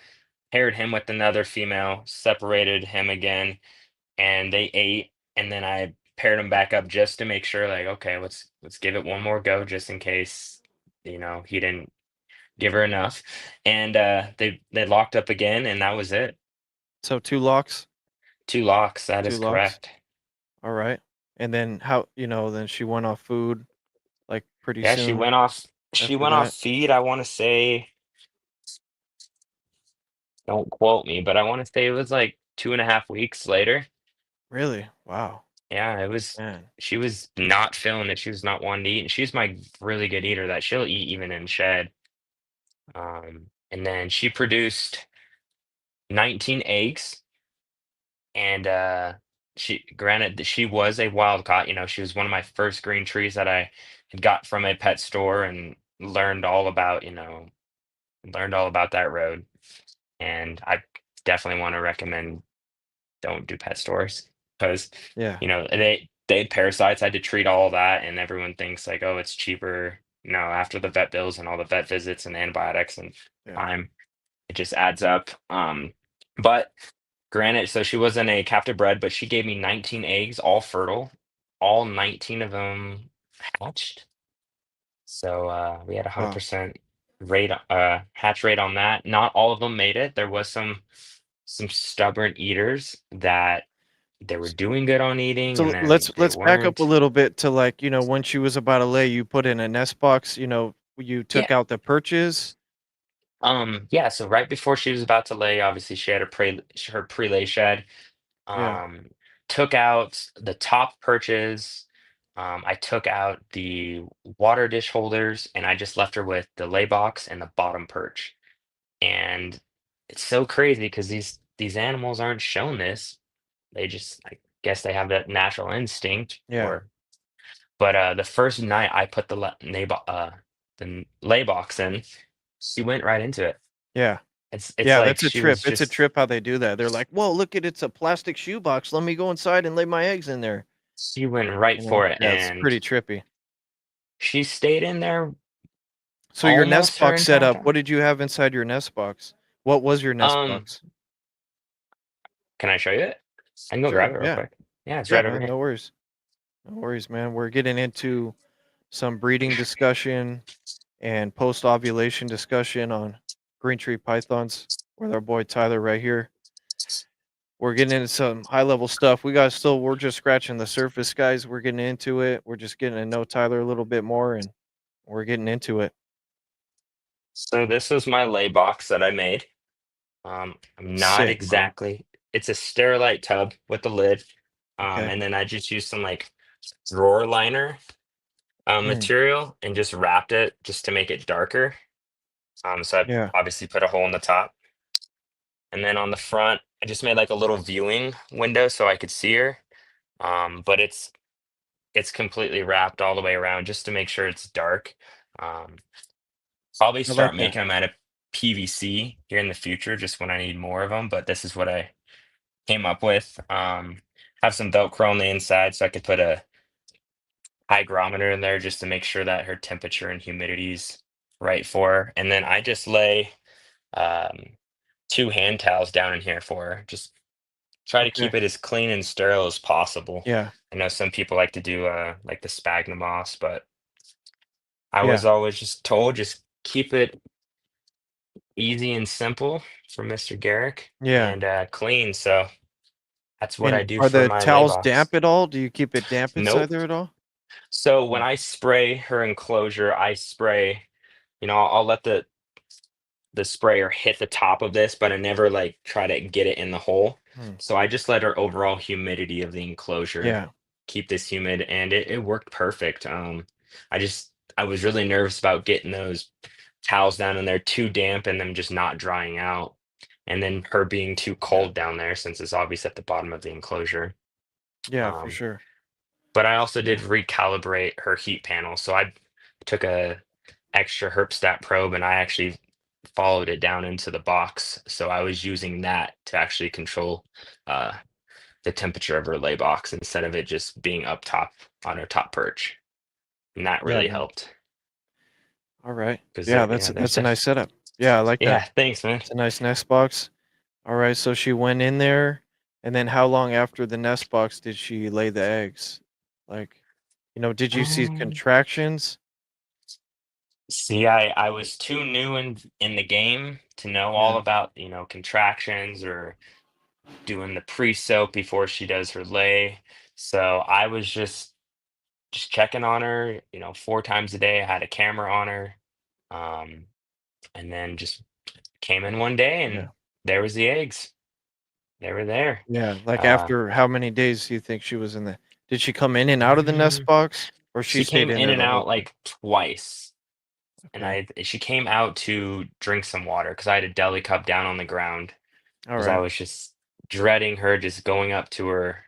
paired him with another female, separated him again, and they ate, and then I paired them back up just to make sure, like, okay, let's give it one more go just in case, he didn't give her enough. And they locked up again, and that was it. So 2 locks? 2 locks, that 2 is locks? correct. Alright. And then then she went off food, like, pretty Yeah, soon she after went off that? feed, I wanna say, don't quote me, but I wanna say it was like 2.5 weeks later. Really? Wow, Yeah, man. she was not feeling it, she was not wanting to eat, and she's my really good eater that she'll eat even in shed. And then she produced 19 eggs. and she granted that she was a wild caught. She was one of my first green trees that I had got from a pet store and learned all about that road. And I definitely want to recommend don't do pet stores because Yeah. they had parasites. I had to treat all that, and everyone thinks like, oh, it's cheaper. After the vet bills and all the vet visits and antibiotics and Yeah. time, it just adds up. But granted, so she wasn't a captive bred, but she gave me 19 eggs, all fertile. All 19 of them hatched. So we had a hundred Wow. percent hatch rate on that. Not all of them made it. There was some stubborn eaters that they were doing good on eating, and So then let's they let's back up a weren't. little bit to, like, when she was about to lay, you put in a nest box, you Yeah. took out the perches. Yeah, so right before she was about to lay, obviously she had her pre-lay shed. Yeah. Um, Took out the top perches. I took out the water dish holders, and I just left her with the lay box and the bottom perch. And it's so crazy because these animals aren't shown this. They just, I guess, they have that natural instinct. Yeah. Or but the first night I put the lay box in, she went right into it. Yeah. It's Yeah, like that's a she trip. was It's a just trip how they do that. They're like, "Whoa, look at it's a plastic shoebox. Let me go inside and lay my eggs in there." she went right for it, Yeah, it's and pretty trippy. she stayed in there So your nest almost her box entire setup, what time. did you have inside your nest box? What was your nest Um, box? can I show you it? I can go grab Sure, it real yeah. quick. Yeah, it's Yeah, right over man, here. no worries. No worries, man. We're getting into some breeding discussion and post-ovulation discussion on green tree pythons with our boy Tyler right here. We're getting into some high-level stuff. We're just scratching the surface, guys. We're getting into it. We're just getting to know Tyler a little bit more, and we're getting into it. So this is my lay box that I made. I'm not Sick, bro. exactly. It's a Sterilite tub with the lid, Okay. and then I just used some like drawer liner Mm, material and just wrapped it just to make it darker. So I yeah. obviously put a hole in the top, and then on the front, I just made like a little viewing window so I could see her. But it's completely wrapped all the way around just to make sure it's dark. Um, Probably I like start that. making them out of PVC here in the future, just when I need more of them. But this is what I came up with. Have some Velcro on the inside so I could put a hygrometer in there just to make sure that her temperature and humidity's right for her. And then I just lay um, two hand towels down in here for her. Just try to Okay. keep it as clean and sterile as possible. Yeah. I know some people like to do like the sphagnum moss, but I was Yeah. always just told just keep it easy and simple for Mr. Garrick Yeah. and clean. So that's what I And do are for the my lay towels box. damp at all? Do you keep it damp inside Nope. there at all? So when Okay. I spray her enclosure, I spray, I'll let the sprayer hit the top of this, but I never like try to get it in the hole. Hmm. So I just let our overall humidity of the enclosure Yeah. keep this humid, and it worked perfect. I was really nervous about getting those towels down in there too damp and them just not drying out. And then her being too Yeah. cold down there since it's obvious at the bottom of the enclosure. Yeah, for Um, sure. but I also did Yeah. recalibrate her heat panel. So I took a extra Herpstat probe and I actually followed it down into the box. So I was using that to actually control uh, the temperature of her lay box instead of it just being up top on her top perch. And that Yeah, really man. helped All right. because Yeah, there's that's a nice setup. Yeah, I like that. yeah, thanks, man. It's a nice nest box. All right, so she went in there, and then how long after the nest box did she lay the eggs? Like, did you see Um, contractions? See, I was too new in the game to know all Yeah. about, contractions or doing the pre-soak before she does her lay. So I was just checking on her, 4 times a day. I had a camera on her. Um, and then just came in one day Yeah. and there was the eggs. They were there. Yeah, like, Uh, after how many days do you think she was in the did she come in and out of the nest mm, box, or she she stayed came in in there and the whole out time? like twice. And Okay. she came out to drink some water because I had a deli cup down on the ground because I Alright. was just dreading her just going up to her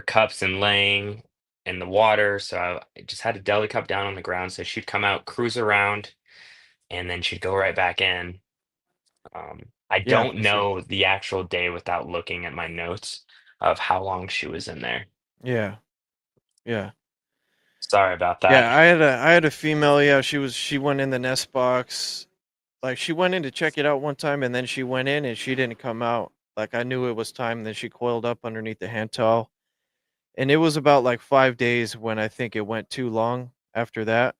cups and laying in the water. So I just had a deli cup down on the ground. So she'd come out, cruise around, and then she'd go right back in. I Yeah, don't for sure. know the actual day without looking at my notes of how long she was in there. Yeah, yeah. Sorry about Yeah, that. I had a female, yeah, she went in the nest box. Like, she went in to check it out one time, and then she went in and she didn't come out. Like, I knew it was time, then she coiled up underneath the hand towel, and it was about, like, 5 days when I think it went too long after that.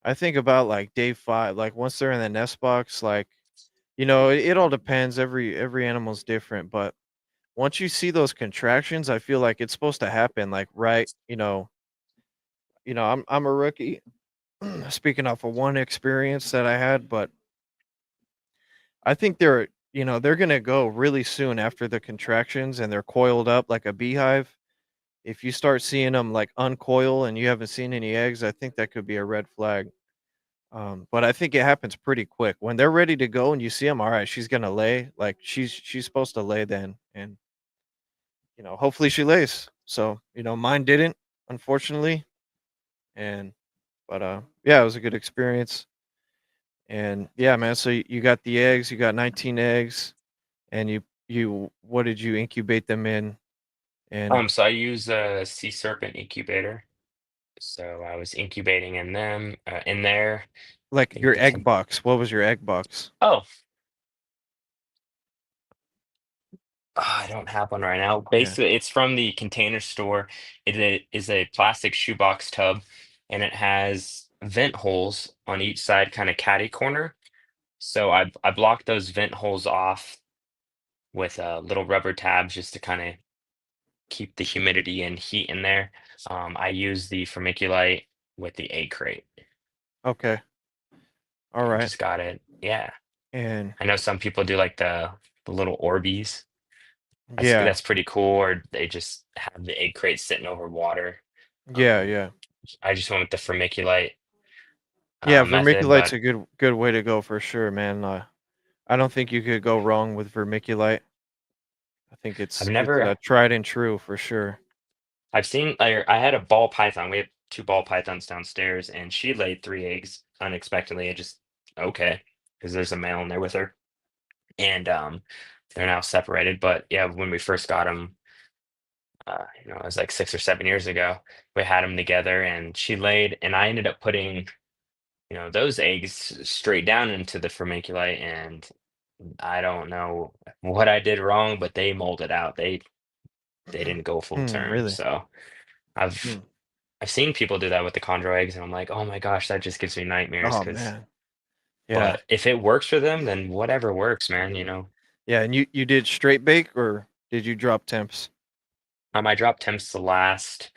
I think about, like, day 5, like, once they're in the nest box, like, it all depends, every animal's different, but once you see those contractions, I feel like it's supposed to happen, like, right, I'm a rookie, speaking off of one experience that I had, but I think they're gonna go really soon after the contractions and they're coiled up like a beehive. If you start seeing them like uncoil and you haven't seen any eggs, I think that could be a red flag. But I think it happens pretty quick when they're ready to go and you see them. All right, she's gonna lay. Like she's supposed to lay then, and hopefully she lays. So mine didn't, unfortunately, and but yeah, it was a good experience. And yeah, man. So you got the eggs. You got 19 eggs. And you what did you incubate them in? And, So I use a sea serpent incubator. So I was incubating in them in there. I like, think your the egg box, what was your egg box? oh, I don't have one right now. Yeah, Basically, it's from the Container Store. Is a plastic shoebox tub, and it has vent holes on each side, kind of catty corner. So I blocked those vent holes off with little rubber tabs just to kind of keep the humidity and heat in there. I use the vermiculite with the egg crate. okay, I alright, just got it. Yeah, and I know some people do like the little Orbeez. yeah, That's pretty cool. Or they just have the egg crate sitting over water. yeah, Um, yeah. I just went with the vermiculite Yeah, method, vermiculite's but a good way to go for sure, man. I don't think you could go wrong with vermiculite. I think I've it's, never. tried and true for sure. I've seen. I had a ball python. We have two ball pythons downstairs, and she laid three eggs unexpectedly. I just okay because there's a male in there with her, and they're now separated. But yeah, when we first got them, it was like 6 or 7 years ago. We had them together, and she laid, and I ended up putting those eggs straight down into the vermiculite, and I don't know what I did wrong, but they molded out. They didn't go full term. Really? So I've Hmm. I've seen people do that with the chondro eggs, and I'm like, oh my gosh, that just gives me nightmares. Oh, Because, man. Yeah. but if it works for them, then whatever works, man. Yeah, and you did straight bake or did you drop temps? I dropped temps the last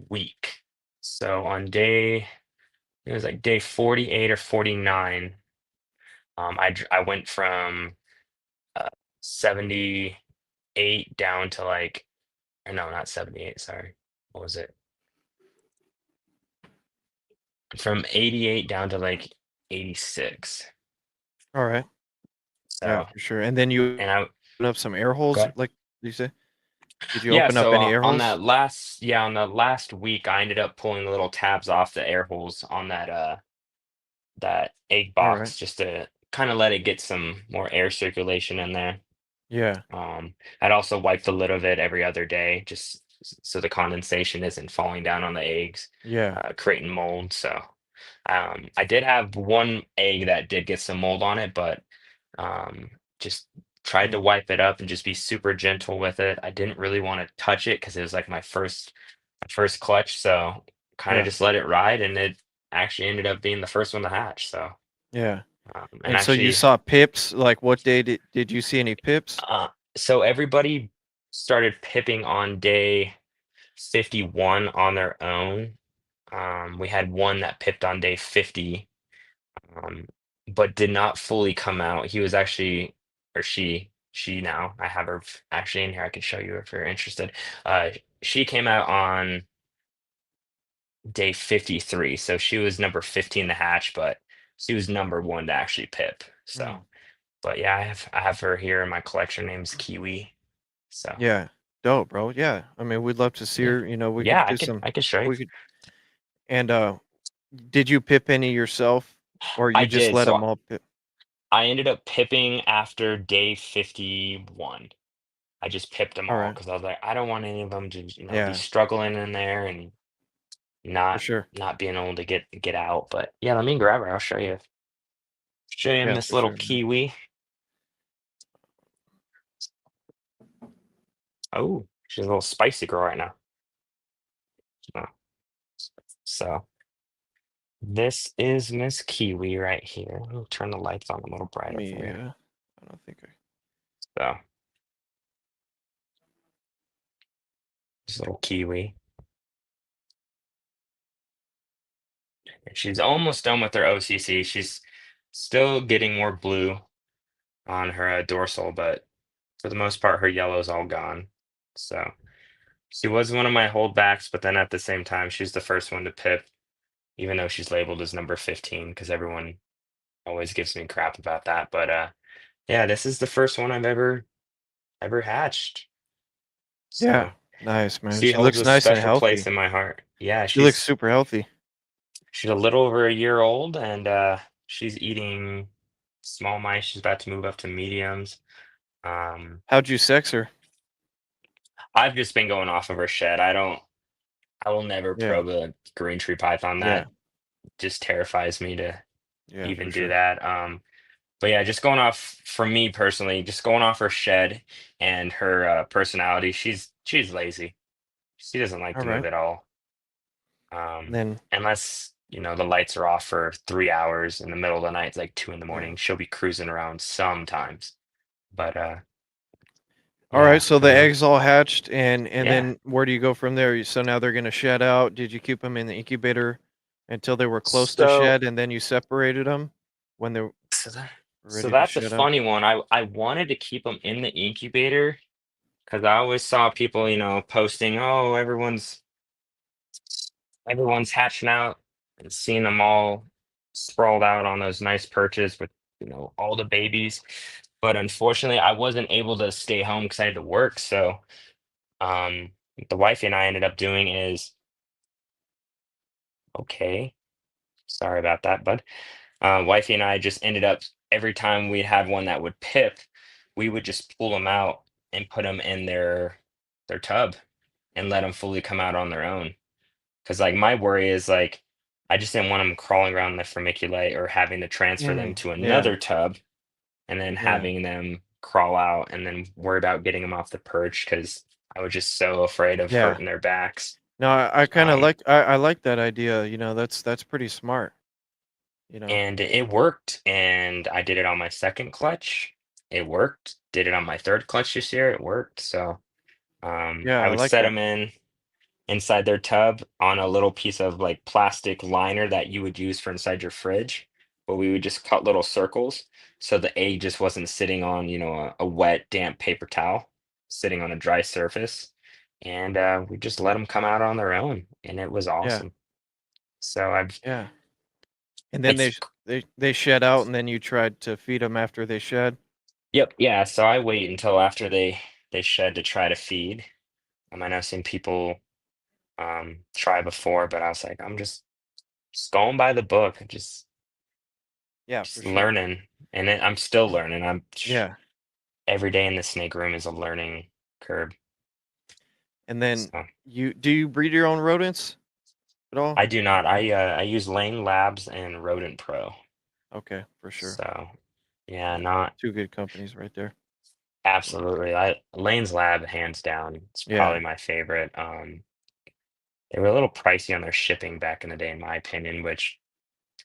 week, so on day it was like day 48 or 49. I went from uh, 78 down to like, or no, not 78. Sorry, what was it? From 88 down to like 86. Alright. Yeah, So, for sure, and then you and I open up some air holes, got like you say? Did you yeah. open up So any air holes? on the last week, I ended up pulling the little tabs off the air holes on that egg Alright. box just to kind of let it get some more air circulation in there. Yeah, I'd also wipe the lid of it every other day, just so the condensation isn't falling down on the eggs, yeah. creating mold. So I did have one egg that did get some mold on it, but um, just tried to Mm, wipe it up and just be super gentle with it. I didn't really want to touch it because it was like my first clutch, so kind of yeah, just let it ride, and it actually ended up being the first one to hatch. So yeah. and And so you actually, saw pips, like, what day did you see any pips? so everybody started pipping on day 51 on their own. We had one that pipped on day 50, um, but did not fully come out. He was actually, or she now, I have her actually in here. I can show you if you're interested. Uh, she came out on day 53. So she was number 15 to hatch, but she was number one to actually pip. So, Mm, but yeah, I have her here in my collection. Her name's Kiwi. So Yeah. Dope, bro. Yeah. I mean, we'd love to see yeah, her. You know, we yeah, could do some. I could show you. We could. And did you pip any yourself, or I you just did. let So them all pip? I ended up pipping after day 51. I just pipped them All all right. because I was like, I don't want any of them to, be Yeah, struggling in there and for not sure. being able to get out. But yeah, let me grab her. I'll show you. Show you Yeah, this for little sure, man. kiwi. Oh, she's a little spicy girl right now. Uh, So this is Miss Kiwi right here. Let me turn the lights on a little Let brighter for me. you. I don't think I. So this little kiwi. And she's almost done with her OCC. She's still getting more blue on her dorsal, but for the most part, her yellow's all gone. So she was one of my holdbacks, but then at the same time, she's the first one to pip, even though she's labeled as number 15, because everyone always gives me crap about that. But yeah, this is the first one I've ever hatched. Yeah, So nice, man. she She holds looks a nice and special place healthy. in my heart. Yeah, She looks super healthy. she's a little over a year old, and she's eating small mice. She's about to move up to mediums. Um, How'd you sex her? I've just been going off of her shed. I will never Yeah, probe a green tree python. yeah, That just terrifies me to yeah, for even do sure. that. But yeah, just going off for me personally, just going off her shed and her personality. She's lazy. She doesn't like All to move right. at all. Then, Unless the lights are off for 3 hours in the middle of the night, it's like 2 in the yeah. morning. She'll be cruising around sometimes. But All right. yeah, So I the mean, eggs all hatched, and yeah. then where do you go from there? So now they're gonna shed out. Did you keep them in the incubator until they were close to So shed, and then you separated them when they were so, that, so ready to that's a shed out? funny one. I wanted to keep them in the incubator because I always saw people, posting, oh, everyone's hatching out and seeing them all sprawled out on those nice perches with, all the babies. But unfortunately, I wasn't able to stay home because I had to work. So um, the wifey and I ended up doing is okay. Sorry about that, bud. Wifey and I just ended up every time we had one that would pip, we would just pull them out and put them in their tub and let them fully come out on their own. Because like my worry is like I just didn't want them crawling around the vermiculite or having to transfer them to Yeah, another tub and then yeah, having them crawl out and then worry about getting them off the perch because I was just so afraid of yeah. hurting their backs. No, I kind of Um, like I like that idea. That's pretty smart. You know. and it worked. And I did it on my second clutch. It worked. Did it on my third clutch this year. It worked. So Yeah, I I would like set that. them in inside their tub on a little piece of like plastic liner that you would use for inside your fridge, but we would just cut little circles so the egg just wasn't sitting on, a wet, damp paper towel, sitting on a dry surface. And we just let them come out on their own, and it was Yeah, awesome. So I've yeah. And then it's they shed out, and then you tried to feed them after they shed. yep, yeah. So I wait until after they shed to try to feed. I know some people try before, but I was like, I'm just going by the book. Yeah, for Just sure. learning, and I'm still learning. Yeah. Every day in the snake room is a learning curve. And then So you breed your own rodents at all? I do not. I use Lane Labs and Rodent Pro. Okay, for sure. So yeah, Yeah, not two good companies right there. Um, absolutely. I Lane's Lab hands down. It's yeah, probably my favorite. They were a little pricey on their shipping back in the day, in my opinion, which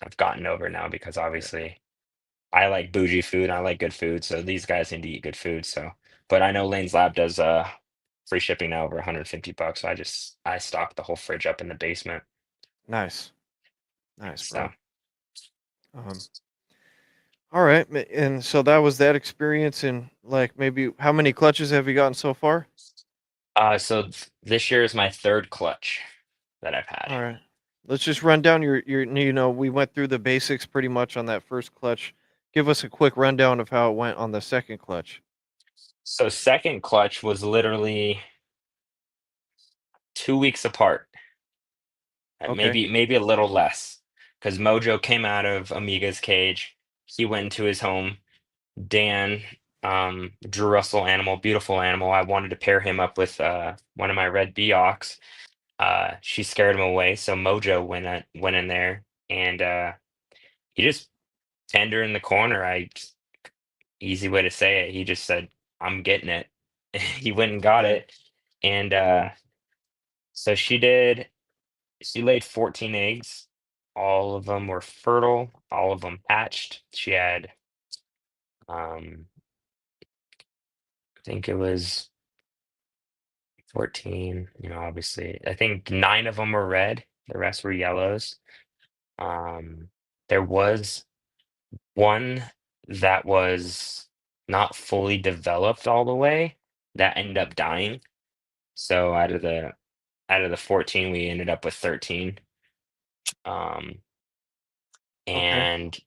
I've gotten over now because yeah, obviously I like bougie food. I like good food, so these guys need to eat good food. So, but I know Lane's Lab does free shipping now over 150 bucks. So I stock the whole fridge up in the basement. nice, nice, So, bro. Um, all right, and so that was that experience. And like, maybe how many clutches have you gotten so far? this year is my third clutch that I've had. All right, let's just run down your. We went through the basics pretty much on that first clutch. Give us a quick rundown of how it went on the second clutch. So second clutch was literally 2 weeks apart. Okay. Maybe a little less, because Mojo came out of Amiga's cage. He went into his home. Dan, Drew Russell animal, beautiful animal. I wanted to pair him up with one of my red Beox. She scared him away, so Mojo went in there, and he just penned her in the corner. Easy way to say it. He just said, "I'm getting it." He went and got Yeah. it, and so she laid 14 eggs. All of them were fertile. All of them hatched. She had, I think it was 14, obviously. I think 9 of them were red. The rest were yellows. Um, there was one that was not fully developed all the way that ended up dying. So out of the 14, we ended up with 13. Um, Okay. and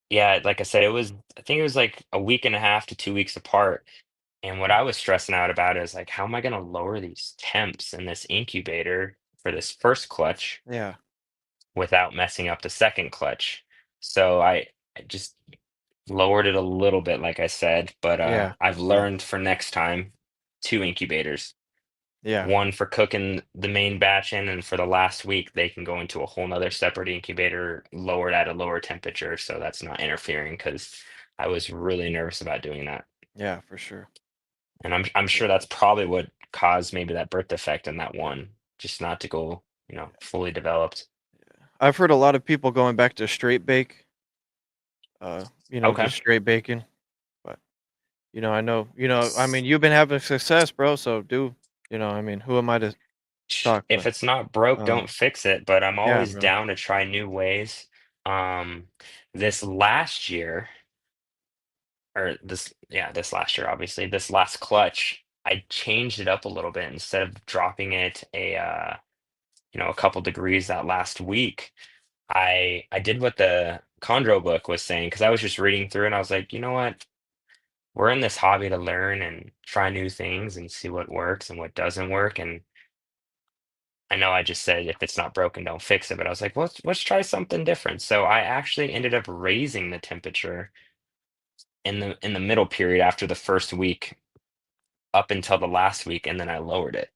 yeah, like I said, I think it was like a week and a half to 2 weeks apart. And what I was stressing out about is like, how am I going to lower these temps in this incubator for this first clutch Yeah. without messing up the second clutch? So I just lowered it a little bit, like I said, but Yeah. I've Yeah. learned for next time, 2 incubators. Yeah. One for cooking the main batch in, and for the last week, they can go into a whole nother separate incubator, lowered at a lower temperature, so that's not interfering. Because I was really nervous about doing that, Yeah, for sure. and I'm Yeah. sure that's probably what caused maybe that birth defect in that one, just not to go, fully developed. I've heard a lot of people going back to straight bake, Okay. just straight bacon. But, I know, I mean, you've been having success, bro. So I mean, who am I to talk? If But, it's not broke, don't um, fix it, but I'm yeah, always bro. down to try new ways. Um, this last year, or this last year, obviously, this last clutch, I changed it up a little bit instead of dropping it a couple degrees that last week. I did what the Chondro book was saying because I was just reading through and I was like, you know what? We're in this hobby to learn and try new things and see what works and what doesn't work. And I know I just said if it's not broken, don't fix it, but I was like, well, let's try something different. So I actually ended up raising the temperature in the middle period after the first week up until the last week, and then I lowered it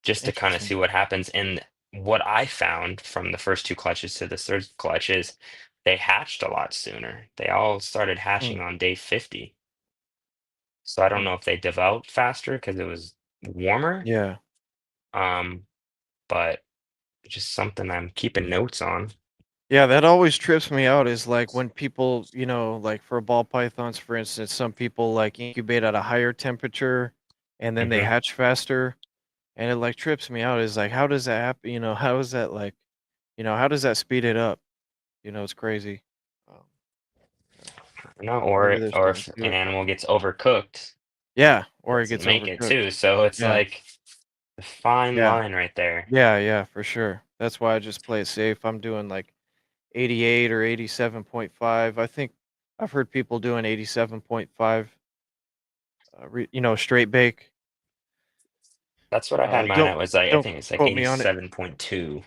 just to kind of Interesting. see what happens. And what I found from the first two clutches to the third clutch is they hatched a lot sooner. They all started Mm, hatching on day 50. So I don't mm. know if they developed faster because it was warmer, Yeah. um, but just something I'm keeping notes on. Yeah, that always trips me out is like when people, like for ball pythons, for instance, some people like incubate at a higher temperature and then they Hmm. hatch faster. And it like trips me out is like, how does that happen? How is that like, how does that speed it up? It's crazy. Um, you know, Or maybe there's or something if to an it. animal gets overcooked, Yeah. Or it doesn't gets make it overcooked. too. So it's Yeah. like a fine Yeah. line right there. Yeah. Yeah. For sure. That's why I just play it safe. I'm doing like 88 or 87.5. I think I've heard people doing 87.5, straight bake. That's what I had mine Don't at was like I don't think it's like quote me on it. 87.2.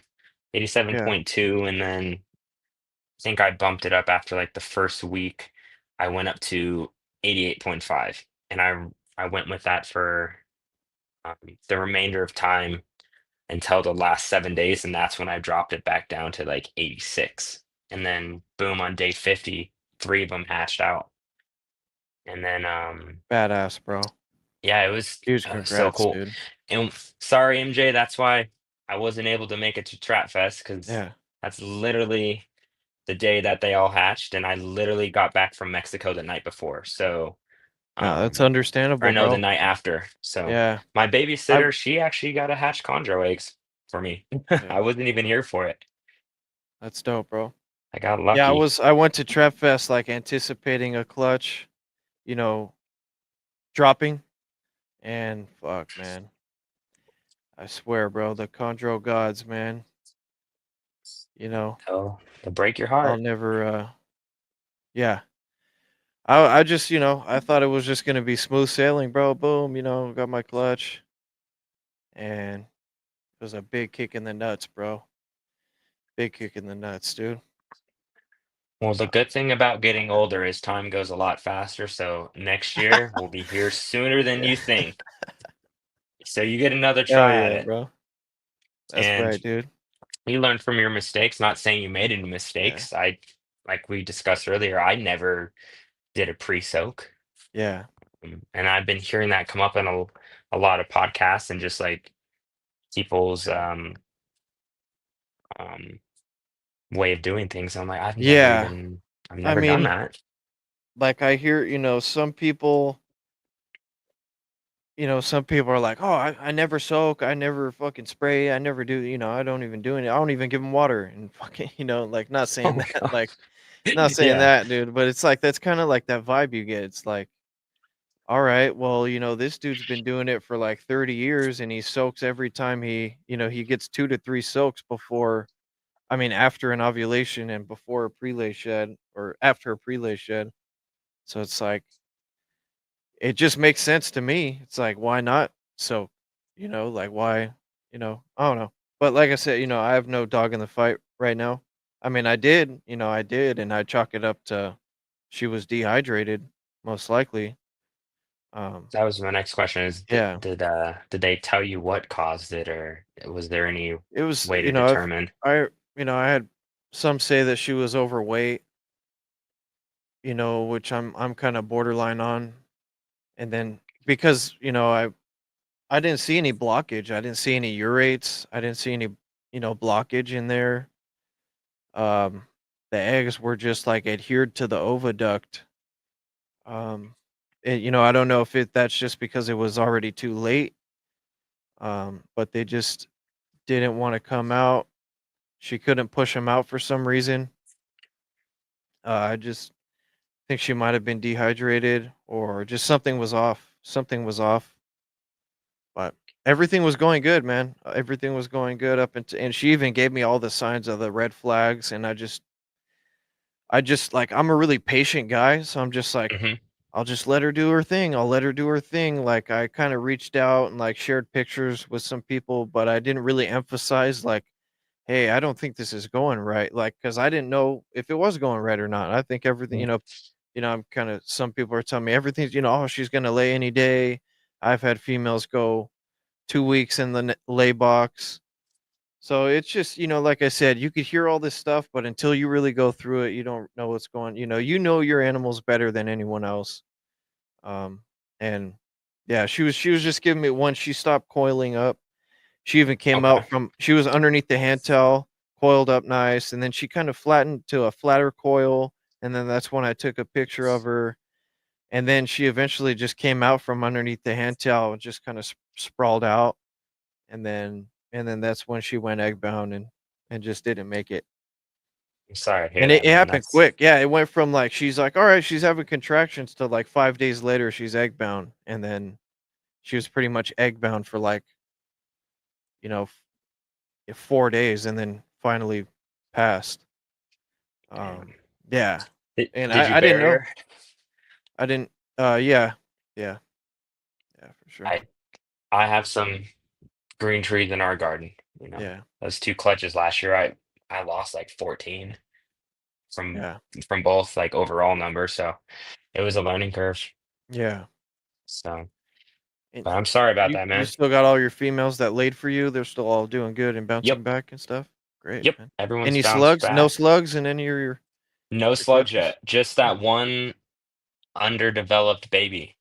Eighty-seven Yeah. point two, and then I think I bumped it up after like the first week. I went up to 88.5, and I went with that for the remainder of time until the last 7 days, and that's when I dropped it back down to like 86. And then boom, on day 50, 3 of them hatched out. And then Badass, bro. yeah, it was Huge so congrats, cool. dude. And sorry, MJ, that's why I wasn't able to make it to Trap Fest because Yeah. that's literally the day that they all hatched, and I literally got back from Mexico the night before. So, No, that's um, or understandable, no, the bro. night after. So Yeah. my I babysitter, she actually got to hatch chondro eggs for me. Yeah. I wasn't even here for it. That's dope, bro. I got Yeah, lucky. I went to Trap Fest like anticipating a clutch, you know, dropping and fuck, man. I swear, bro, the Chondro gods, man. You know, They'll break your I'll heart. never yeah. I just, I thought it was just gonna be smooth sailing, bro. Boom, got my clutch, and it was a big kick in the nuts, bro. Big kick in the nuts, dude. Well, the good thing about getting older is time goes a lot faster, so next year will be here sooner than Yeah. you think. So you get another Oh try at yeah, it. bro. That's And right, dude. you learn from your mistakes, not saying you made any Yeah. mistakes. Like we discussed earlier, I never did a pre-soak. Yeah. And I've been hearing that come up in a lot of podcasts and just like people's Yeah. um way of doing things. I'm like, Yeah. I've I never done mean, that. like I hear, some people, some people are like, "Oh, I never soak, I never fucking spray, I never do, I don't even do it. I don't even give them water." And fucking, like not Oh saying my that, like gosh. not saying Yeah. that, dude, but it's like that's kind of like that vibe you get. It's like, all right, well, this dude's been doing it for like 30 years and he soaks every time he gets 2 to 3 soaks before, I mean, after an ovulation and before a prelay shed or after a prelay shed. So it's like it just makes sense to me. It's like why not soak? Like why, I don't know. But like I said, I have no dog in the fight right now. I mean, I did and I chalk it up to she was dehydrated most likely. Um That was my next question is yeah. did they tell you what caused it or was there any It was, way to determine? I had some say that she was overweight, which I'm kind of borderline on. And then because, I didn't see any blockage. I didn't see any urates. I didn't see any, blockage in there. Um the eggs were just like adhered to the oviduct. Um I don't know if that's just because it was already too late. But they just didn't want to come out. She couldn't push them out for some reason. I just think she might have been dehydrated or just something was off. Something was off, but everything was going good, man. Everything was going good up until, and she even gave me all the signs of the red flags, and I just like I'm a really patient guy, so I'm just like Hmm. I'll just let her do her thing. I'll let her do her thing. Like I kind of reached out and like shared pictures with some people, but I didn't really emphasize like, hey, I don't think this is going right. Like, cause I didn't know if it was going right or not. I think everything, I'm kind of some people are telling me everything's, oh, she's gonna lay any day. I've had females go 2 weeks in the lay box. So it's just, like I said, you could hear all this stuff, but until you really go through it, you don't know what's going. You know your animals better than anyone else. Um, and yeah, she was just giving me once she stopped coiling up. She even came Okay. out from she was underneath the hand tail, coiled up nice, and then she kind of flattened to a flatter coil. And then that's when I took a picture of her. And then she eventually just came out from underneath the hand tail and just kind of sprawled out. And then that's when she went egg bound and just didn't make it. I'm sorry to hear And it, that, it man. happened That's quick. Yeah, it went from like she's like, all right, she's having contractions to like 5 days later she's egg bound. And then she was pretty much egg bound for like, you know, 4 days and then finally passed. damn. Um, yeah, and Did you I didn't bury know. her? I didn't. Yeah, yeah, yeah, for sure. I I have some green trees in our garden, you know. Yeah, Those two clutches last year, I lost like 14 from yeah, both like overall numbers, so it was a learning curve. yeah. So, And but I'm sorry about you that, you man. still got all your females that laid for you. They're still all doing good and bouncing Yep, back and stuff. Great, yep. man. Everyone's Any bounced slugs? No back. slugs in any of No your slugs clutches? yet. Just Oh, that one underdeveloped baby.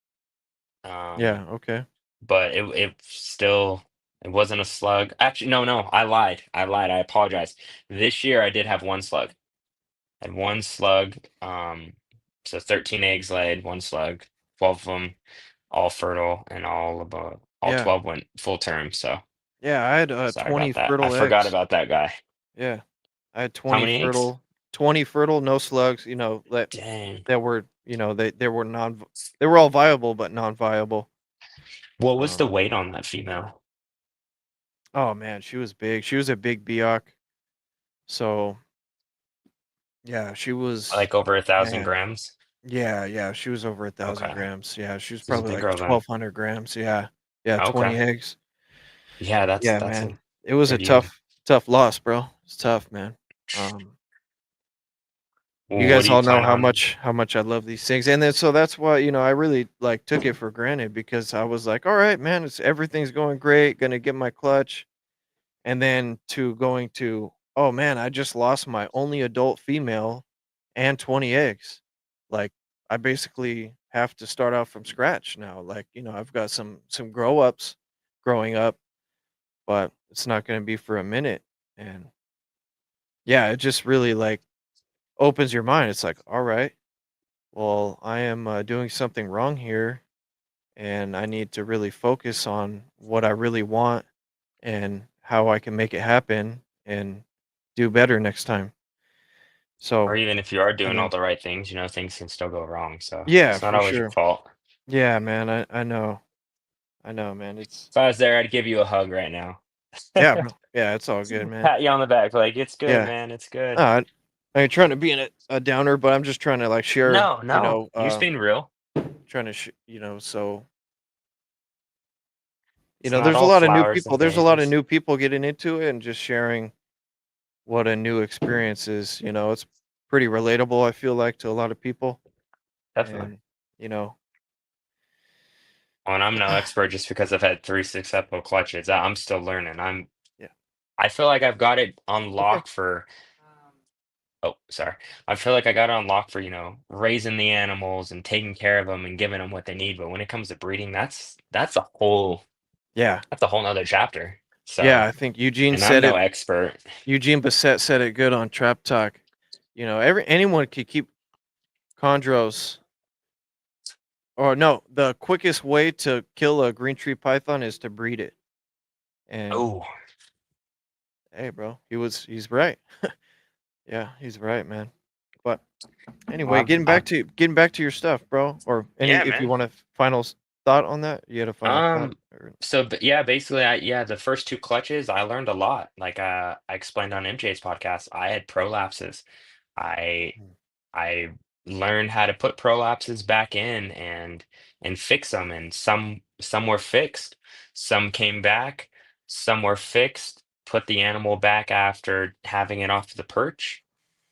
yeah. Um, Okay. but it still it wasn't a slug. Actually, no, I lied. I lied. I apologize. This year I did have one slug. I had one slug. So 13 eggs laid, one slug, 12 of them all fertile, and all Yeah, 12 went full term. So yeah. I had sorry 20 about that. I fertile forgot eggs. about that guy. Yeah, I had How 20 many eggs? fertile, 20 fertile, no slugs. That Dang. that were they were non they were all viable but non-viable. What was the Um, weight on that female? oh man, she was big. She was a big Biak. So yeah, she was Like over 1,000 man. grams? Yeah, yeah, she was over 1,000 Okay. grams. Yeah, she was She's a probably big like girl then. 1,200 grams. Yeah. Yeah, Okay. 20 eggs. Yeah, Yeah, that's man. a It was a good year. tough loss, bro. It's tough, man. Um, you Well, what guys do you all know plan on? how much I love these things. And then so that's why, I really like took it for granted because I was like, all right, man, it's everything's going great, gonna get my clutch. And then to going to, oh man, I just lost my only adult female and 20 eggs. Like I basically have to start out from scratch now. Like, I've got some grow ups growing up, but it's not going to be for a minute. And yeah, it just really like opens your mind. It's like, all right, well, I am doing something wrong here and I need to really focus on what I really want and how I can make it happen and do better next time. Or So, even if you are I doing all mean, the right things, things can still go wrong. So yeah, it's not for always your sure. fault. Yeah, man, I know. I know, man. It's If I was there, I'd give you a hug right now. yeah, bro. Yeah, it's all good, man. Pat you on the back, like it's good, Yeah. man. It's good. Uh, I ain't trying to be a downer, but I'm just trying to like share, No, no, you're just being real. trying to, so, It's not there's a all lot of new flowers people. and There's a lot of daisies. new people getting into it and just sharing what a new experience is. It's pretty relatable, I feel like, to a lot of people. Definitely. And, you know, Oh, and I'm no expert just because I've had three successful clutches. I'm still learning. yeah. I feel like I've got it on Okay. lock for. Oh, sorry. I feel like I got it on lock for, raising the animals and taking care of them and giving them what they need. But when it comes to breeding, Yeah. that's a whole nother chapter. Yeah, So, I think Eugene and I'm said no it. expert. Eugene Bassett said it good on Trap Talk. Anyone could keep chondros, or no, the quickest way to kill a green tree python is to breed it. And Oh, hey, bro, he's right. Yeah, he's right, man. But well, anyway, getting back to your stuff, bro. Or yeah, if you man. want a final thought on that, you had a final thought. Um, Or, but yeah, basically, the first two clutches, I learned a lot. Like I explained on MJ's podcast, I had prolapses. I Hmm. I learned how to put prolapses back in and fix them, and some were fixed, some came back, some were fixed. Put the animal back after having it off the perch,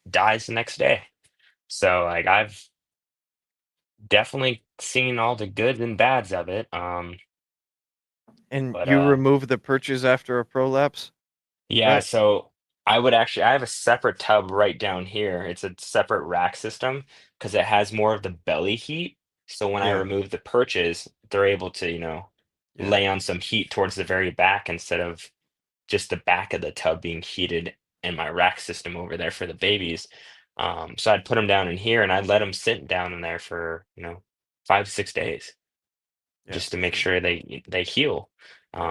dies the next day. So like I've definitely seen all the good and bads of it. and But you remove the perches after a prolapse, Yeah, right? so I have a separate tub right down here. It's a separate rack system because it has more of the belly heat. So when I Yeah, remove the perches, they're able to, yeah, lay on some heat towards the very back instead of just the back of the tub being heated in my rack system over there for the babies. So I'd put them down in here and I'd let them sit down in there for, 5, 6 days yeah, just to for make sure. sure they heal. Yeah,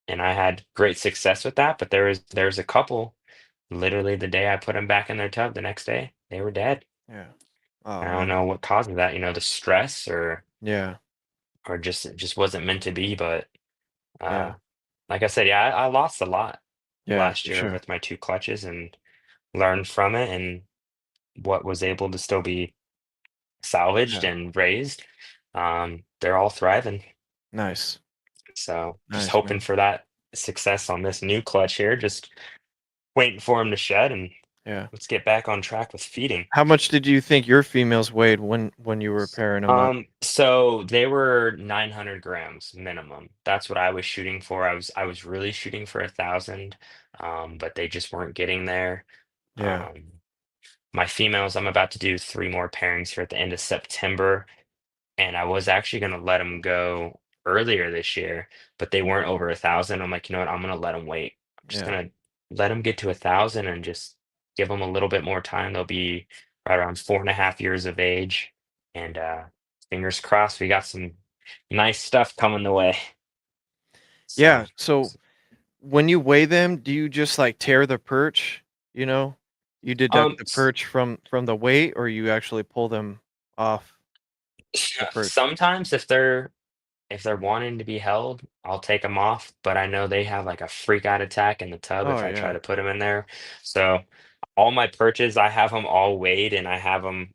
And I had great success with that, but there's a couple, literally the day I put them back in their tub, the next day they were dead. yeah. Oh I don't man. know what caused that, the stress Yeah, or just it just wasn't meant to be. But uh, yeah, like I said, yeah, I lost a lot yeah, last for year sure. with my two clutches and learned from it and what was able to still be salvaged Yeah, and raised. They're all thriving. nice, So just nice, hoping man. for that success on this new clutch here. Just waiting for him to shed and Yeah. let's get back on track with feeding. How much did you think your females weighed when you were pairing them up? So they were 900 grams minimum. That's what I was shooting for. I was really shooting for 1,000, but they just weren't getting there. Yeah, Um, my females, I'm about to do three more pairings here at the end of September. And I was actually gonna let them go earlier this year, but they weren't over 1,000. I'm like, you know what? I'm gonna let them wait. I'm just yeah, gonna let them get to 1,000 and just give them a little bit more time. They'll be right around 4.5 years of age, and fingers crossed, we got some nice stuff coming the way. So, yeah. So when you weigh them, do you just like tear the perch? You know, you deduct um, the perch from the weight, or you actually pull them off the perch? sometimes if they're wanting to be held, I'll take them off, but I know they have like a freak out attack in the tub Oh if I try yeah, to put them in there. So all my perches, I have them all weighed and I have them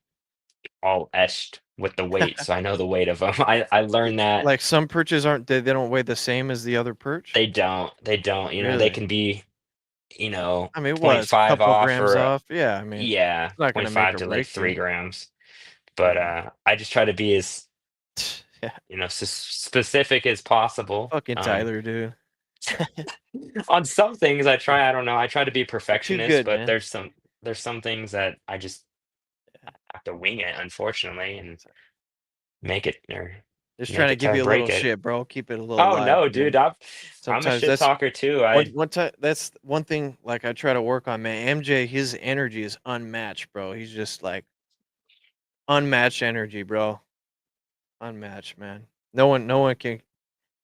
all etched with the weight, so I know the weight of them. I learned that Like some perches aren't they don't weigh the same as the other perch? they don't, they Really? can be, I mean, point what? It's a five couple off grams or off. Yeah, I mean, yeah, it's not point gonna make five or to like break you. 3 grams. But, Yeah. I just try to be as, Yeah. specific as possible. Fucking Tyler, dude. On some things I don't know, I try to be You're too perfectionist, good, but man. there's some things that I just Yeah. have to wing it, unfortunately, and make it or Just trying make to it to give I you a little break it. shit, bro. Keep it a little Oh, light, no, dude, man. I'm a Sometimes shit that's talker too, one time that's one thing like I try to work on, man. MJ, his energy is unmatched, bro. He's just like unmatched energy, bro. Unmatched, man. No one can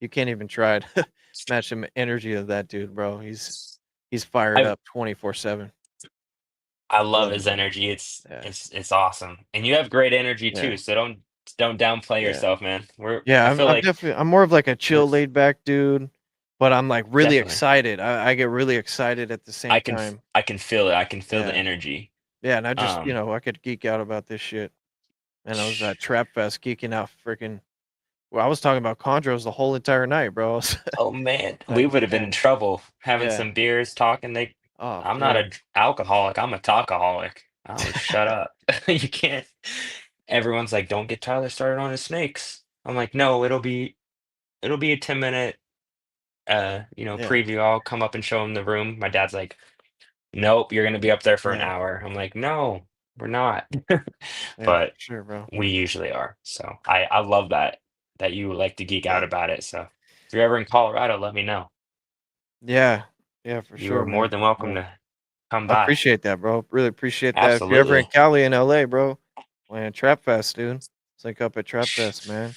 you can't even try to match the energy of that dude, bro. He's fired I up 24/7. I I love love his it, man. energy, it's Yeah. it's it's awesome, and you have great energy too, Yeah. so don't downplay Yeah. yourself, man. Yeah, I I'm feel I'm like definitely I'm more of like a we're chill, laid back dude, but I'm like really definitely. excited. I get really excited at the same time. I can feel it, I can feel the Yeah. energy. Yeah, and I just, Um, I could geek out about this shit. And I was at Trap Fest geeking out freaking well, I was talking about Chondros the whole entire night, bro. I was oh, man, we like, would have been in man, trouble having yeah. some beers, talking, Oh, I'm not yeah. a alcoholic, I'm a talkaholic. Oh, shut up. You can't everyone's like, "Don't get Tyler started on his snakes." I'm like, "No, it'll be a 10-minute, Yeah. preview. I'll come up and show him the room." My dad's like, "Nope, you're gonna be up there for an Yeah. hour." I'm like, "No, we're not." Yeah, for But sure, bro. we usually are. So I love that you like to geek out Yeah. about it. So if you're ever in Colorado, let me know. Yeah. Yeah, for You are sure, more man. than welcome Uh, to come I by. appreciate that, bro. Really appreciate that. If you're ever in Absolutely. Cali in LA, bro, man, Trap Fest, dude. Let's link up at Trap Fest, man.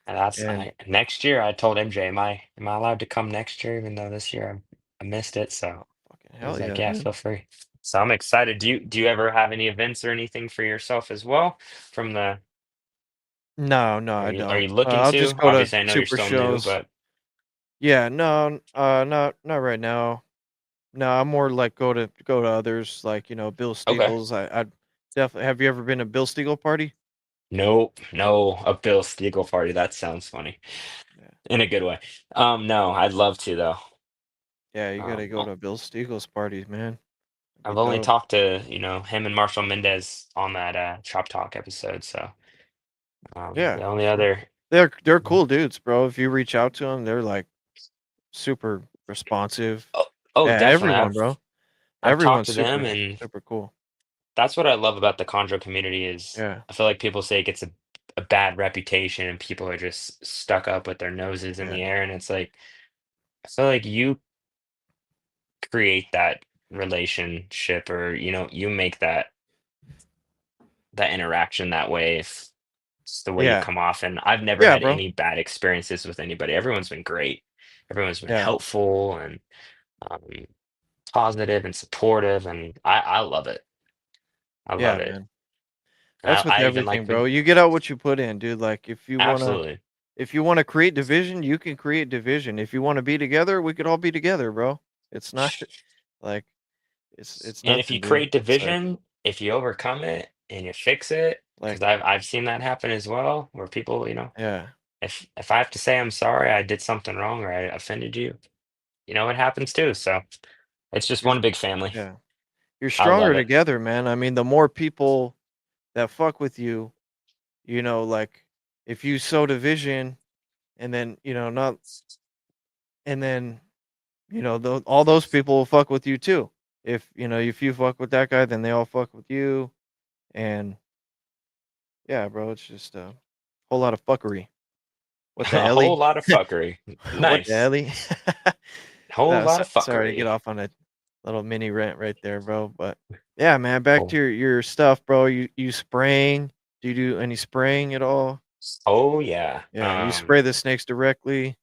And that's And next year. I told MJ, am I allowed to come next year? Even though this year I missed it. So oh, fucking he's hell like, yeah, yeah, dude. feel free. So I'm excited. Do you ever have any events or anything for yourself as well? From the No, no, Are I you don't. looking I'll to? just go to Obviously, I know you're super still new, shows. but Yeah, no, not right now. No, I'm more like go to others, like Bill okay. Steagles. I definitely. Have you ever been to Bill Steagle party? Nope, no, a Bill Stiegel party. That sounds funny Yeah, in a good way. No, I'd love to though. yeah, you gotta Um, go to Bill Steagles parties, man. It'd be I've only dope. talked to, him and Marshall Mendez on that Chop Talk episode, so Yeah, the for only sure. other They're cool dudes, bro. If you reach out to them, they're like super responsive. oh, oh, Yeah, definitely. everyone, I've bro. I've talked Everyone's to them, super and super cool. that's what I love about the Chondro community is Yeah, I feel like people say it gets a bad reputation and people are just stuck up with their noses in yeah, the air, and it's like I feel like you create that relationship or you make that interaction that way if it's the way you yeah, come off, and I've never yeah, had bro. any bad experiences with anybody. Everyone's been great. Everyone's been Yeah, helpful and um, positive and supportive, and I love it. I love yeah, it. man. And That's with I even everything, like bro. when You get out what you put in, dude. Like absolutely. if you wanna create division, you can create division. If you wanna be together, we could all be together, bro. It's not like it's And if nothing, you dude. create It's like division, if you overcome it and you fix it, like because I've seen that happen as well, where people, yeah. if I have to say I'm sorry, I did something wrong or I offended you, it happens too. So it's just You're one big family. yeah. You're I love stronger it. together, man. I mean, the more people that fuck with you, like if you sow division and then, not and then, all those people will fuck with you too. If you fuck with that guy, then they all fuck with you. And yeah, bro, it's just a whole lot of fuckery. What the A whole Ellie? lot of fuckery. What the Nice. Ellie? Whole No, lot of sorry to get fuckery. off on a little mini rant right there, bro. But yeah, man, back to Oh, your stuff, bro. You spraying? Do you do any spraying at all? oh yeah. Yeah, you spray the snakes directly.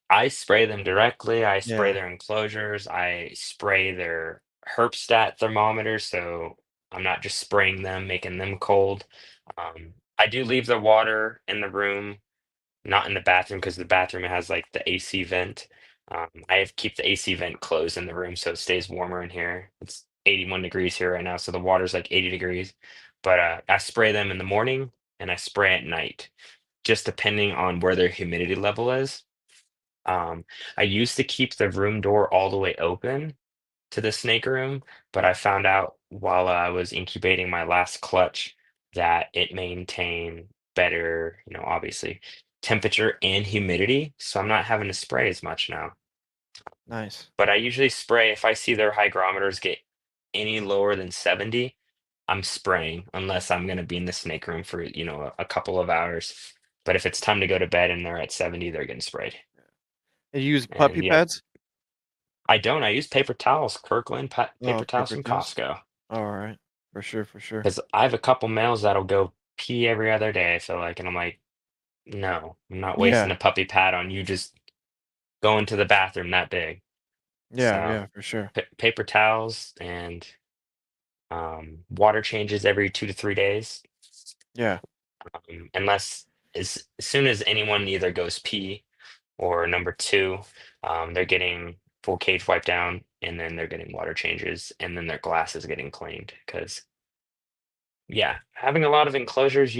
I spray them directly. I spray Yeah, their enclosures. I spray their herpstat thermometers, so I'm not just spraying them, making them cold. I do leave the water in the room, not in the bathroom, because the bathroom has like the AC vent. Keep the AC vent closed in the room so it stays warmer in here. 81 degrees here right now, so the water's like 80 degrees. But I spray them in the morning and I spray at night, just depending on where their humidity level is. Um, I used to keep the room door all the way open to the snake room, but Yeah. I found out while I was incubating my last clutch that it maintained better, obviously temperature and humidity, so I'm not having to spray as much now. Nice. But I usually spray if I see their hygrometers get any lower than 70, I'm spraying unless I'm going to be in the snake room for, a couple of hours. But if it's time to go to bed and they're at 70, they're getting sprayed. And you use And puppy yeah, pads? I don't. I use paper towels, Kirkland Oh, paper towels paper from towels. Costco. All right. For sure, for sure. Because I have a couple males that'll go pee every other day, I feel like. And I'm like, no, I'm not wasting Yeah. a puppy pad on you just going to the bathroom that big. Yeah, So yeah, for sure. paper towels and water changes every 2 to 3 days. Yeah. Unless as soon as anyone either goes pee or number two, they're getting full cage wiped down and then they're getting water changes and then their glass is getting cleaned. Because yeah, having a lot of enclosures,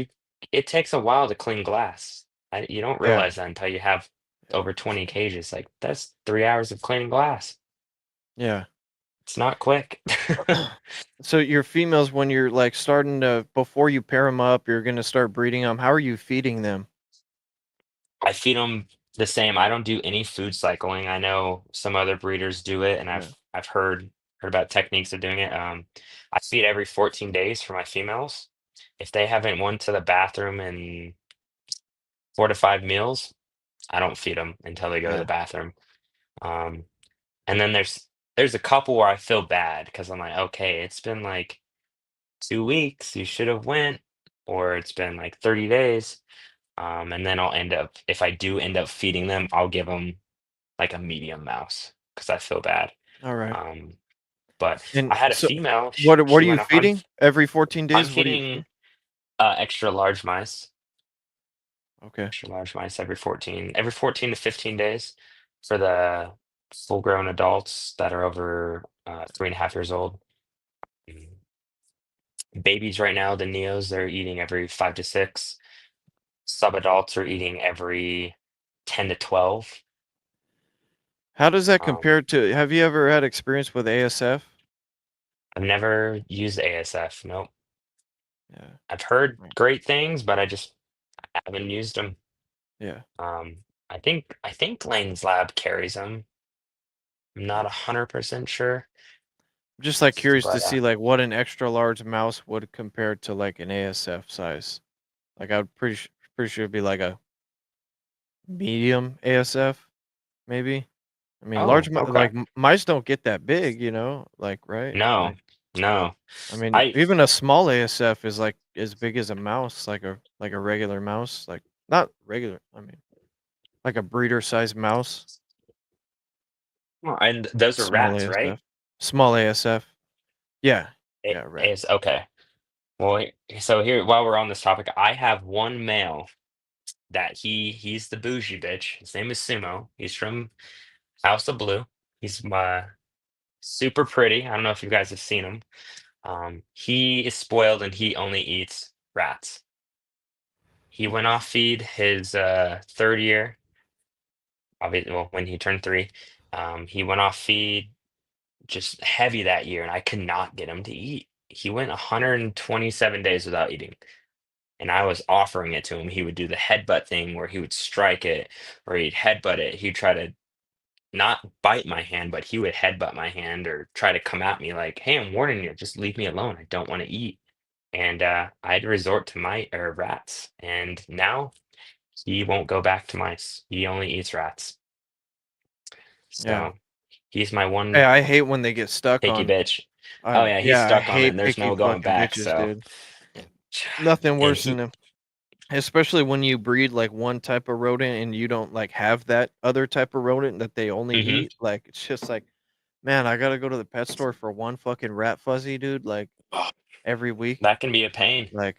it takes a while to clean glass. You don't Yeah. realize that until you have Yeah, over for 20 sure. cages. Like that's 3 hours of cleaning glass. Yeah. It's not quick. So your females, when you're like starting to, before you pair them up, you're gonna start breeding them. How are you feeding them? I feed them the same. I don't do any food cycling. I know some other breeders do it, and Yeah. I've heard about techniques of doing it. I feed every 14 days for my females. If they haven't went to the bathroom in 4 to 5 meals, I don't feed them until they go to the Yeah. bathroom. Um, and then there's a couple where I feel bad because I'm like, okay, it's been like 2 weeks, you should have went, or it's been like 30 days. And then I'll end up, if I do end up feeding them, I'll give them like a medium mouse because I feel bad. All right. Um, but I And had a so female, what are she you went a hun feeding? Every 14 I'm days, what are you feeding feeding? extra large mice, Okay. extra large mice every 14 to 15 days for the full grown adults that are over 3.5 years old. Mm. Babies right now, the neos, they're eating every 5 to 6. Sub-adults are eating every 10 to 12. How does that Um, compare to, have you ever had experience with ASF? I've never used ASF. Nope. Yeah. I've heard Right. great things, but I haven't used them. Yeah. I think Lane's Lab carries them. I'm not Yeah. 100% sure, I'm just like curious to but see like what an extra large mouse would compare to like an ASF size. Like I would pretty sure it'd be like a medium ASF maybe. I mean, oh, okay. like mice don't get that big, like right? No, Like no. I mean, I even a small ASF is like as big as a mouse, like a regular mouse, like not regular. I mean, like a breeder size mouse, and those are small rats, right? ASF, small ASF. Yeah, yeah, rat. Is okay. Well, so here, while we're on this topic, I have one male that he's the bougie bitch. His name is Sumo. He's from House of Blue. He's my super pretty. I don't know if you guys have seen him. He is spoiled and he only eats rats. He went off feed his third year. Obviously, well, when he turned 3, he went off feed just heavy that year, and I could not get him to eat. He went 127 days without eating, and I was offering it to him. He would do the headbutt thing where he would strike it, or he'd headbutt it. He'd try to not bite my hand, but he would headbutt my hand or try to come at me like, "Hey, I'm warning you, just leave me alone. I don't want to eat." And I had to resort to my or rats, and now he won't go back to mice. He only eats rats. Yeah. So he's my Hey, one I hate when they get stuck picky on. bitch. Oh yeah, he's I stuck on it. hate And there's picky no going fucking back. bitches, So dude. Nothing and worse than he, them. Especially when you breed like one type of rodent and you don't like have that other type of rodent that they only hmm eat. Like it's just like, man, I gotta go to the pet store for one fucking rat fuzzy, dude. Like every week, that can be a pain. like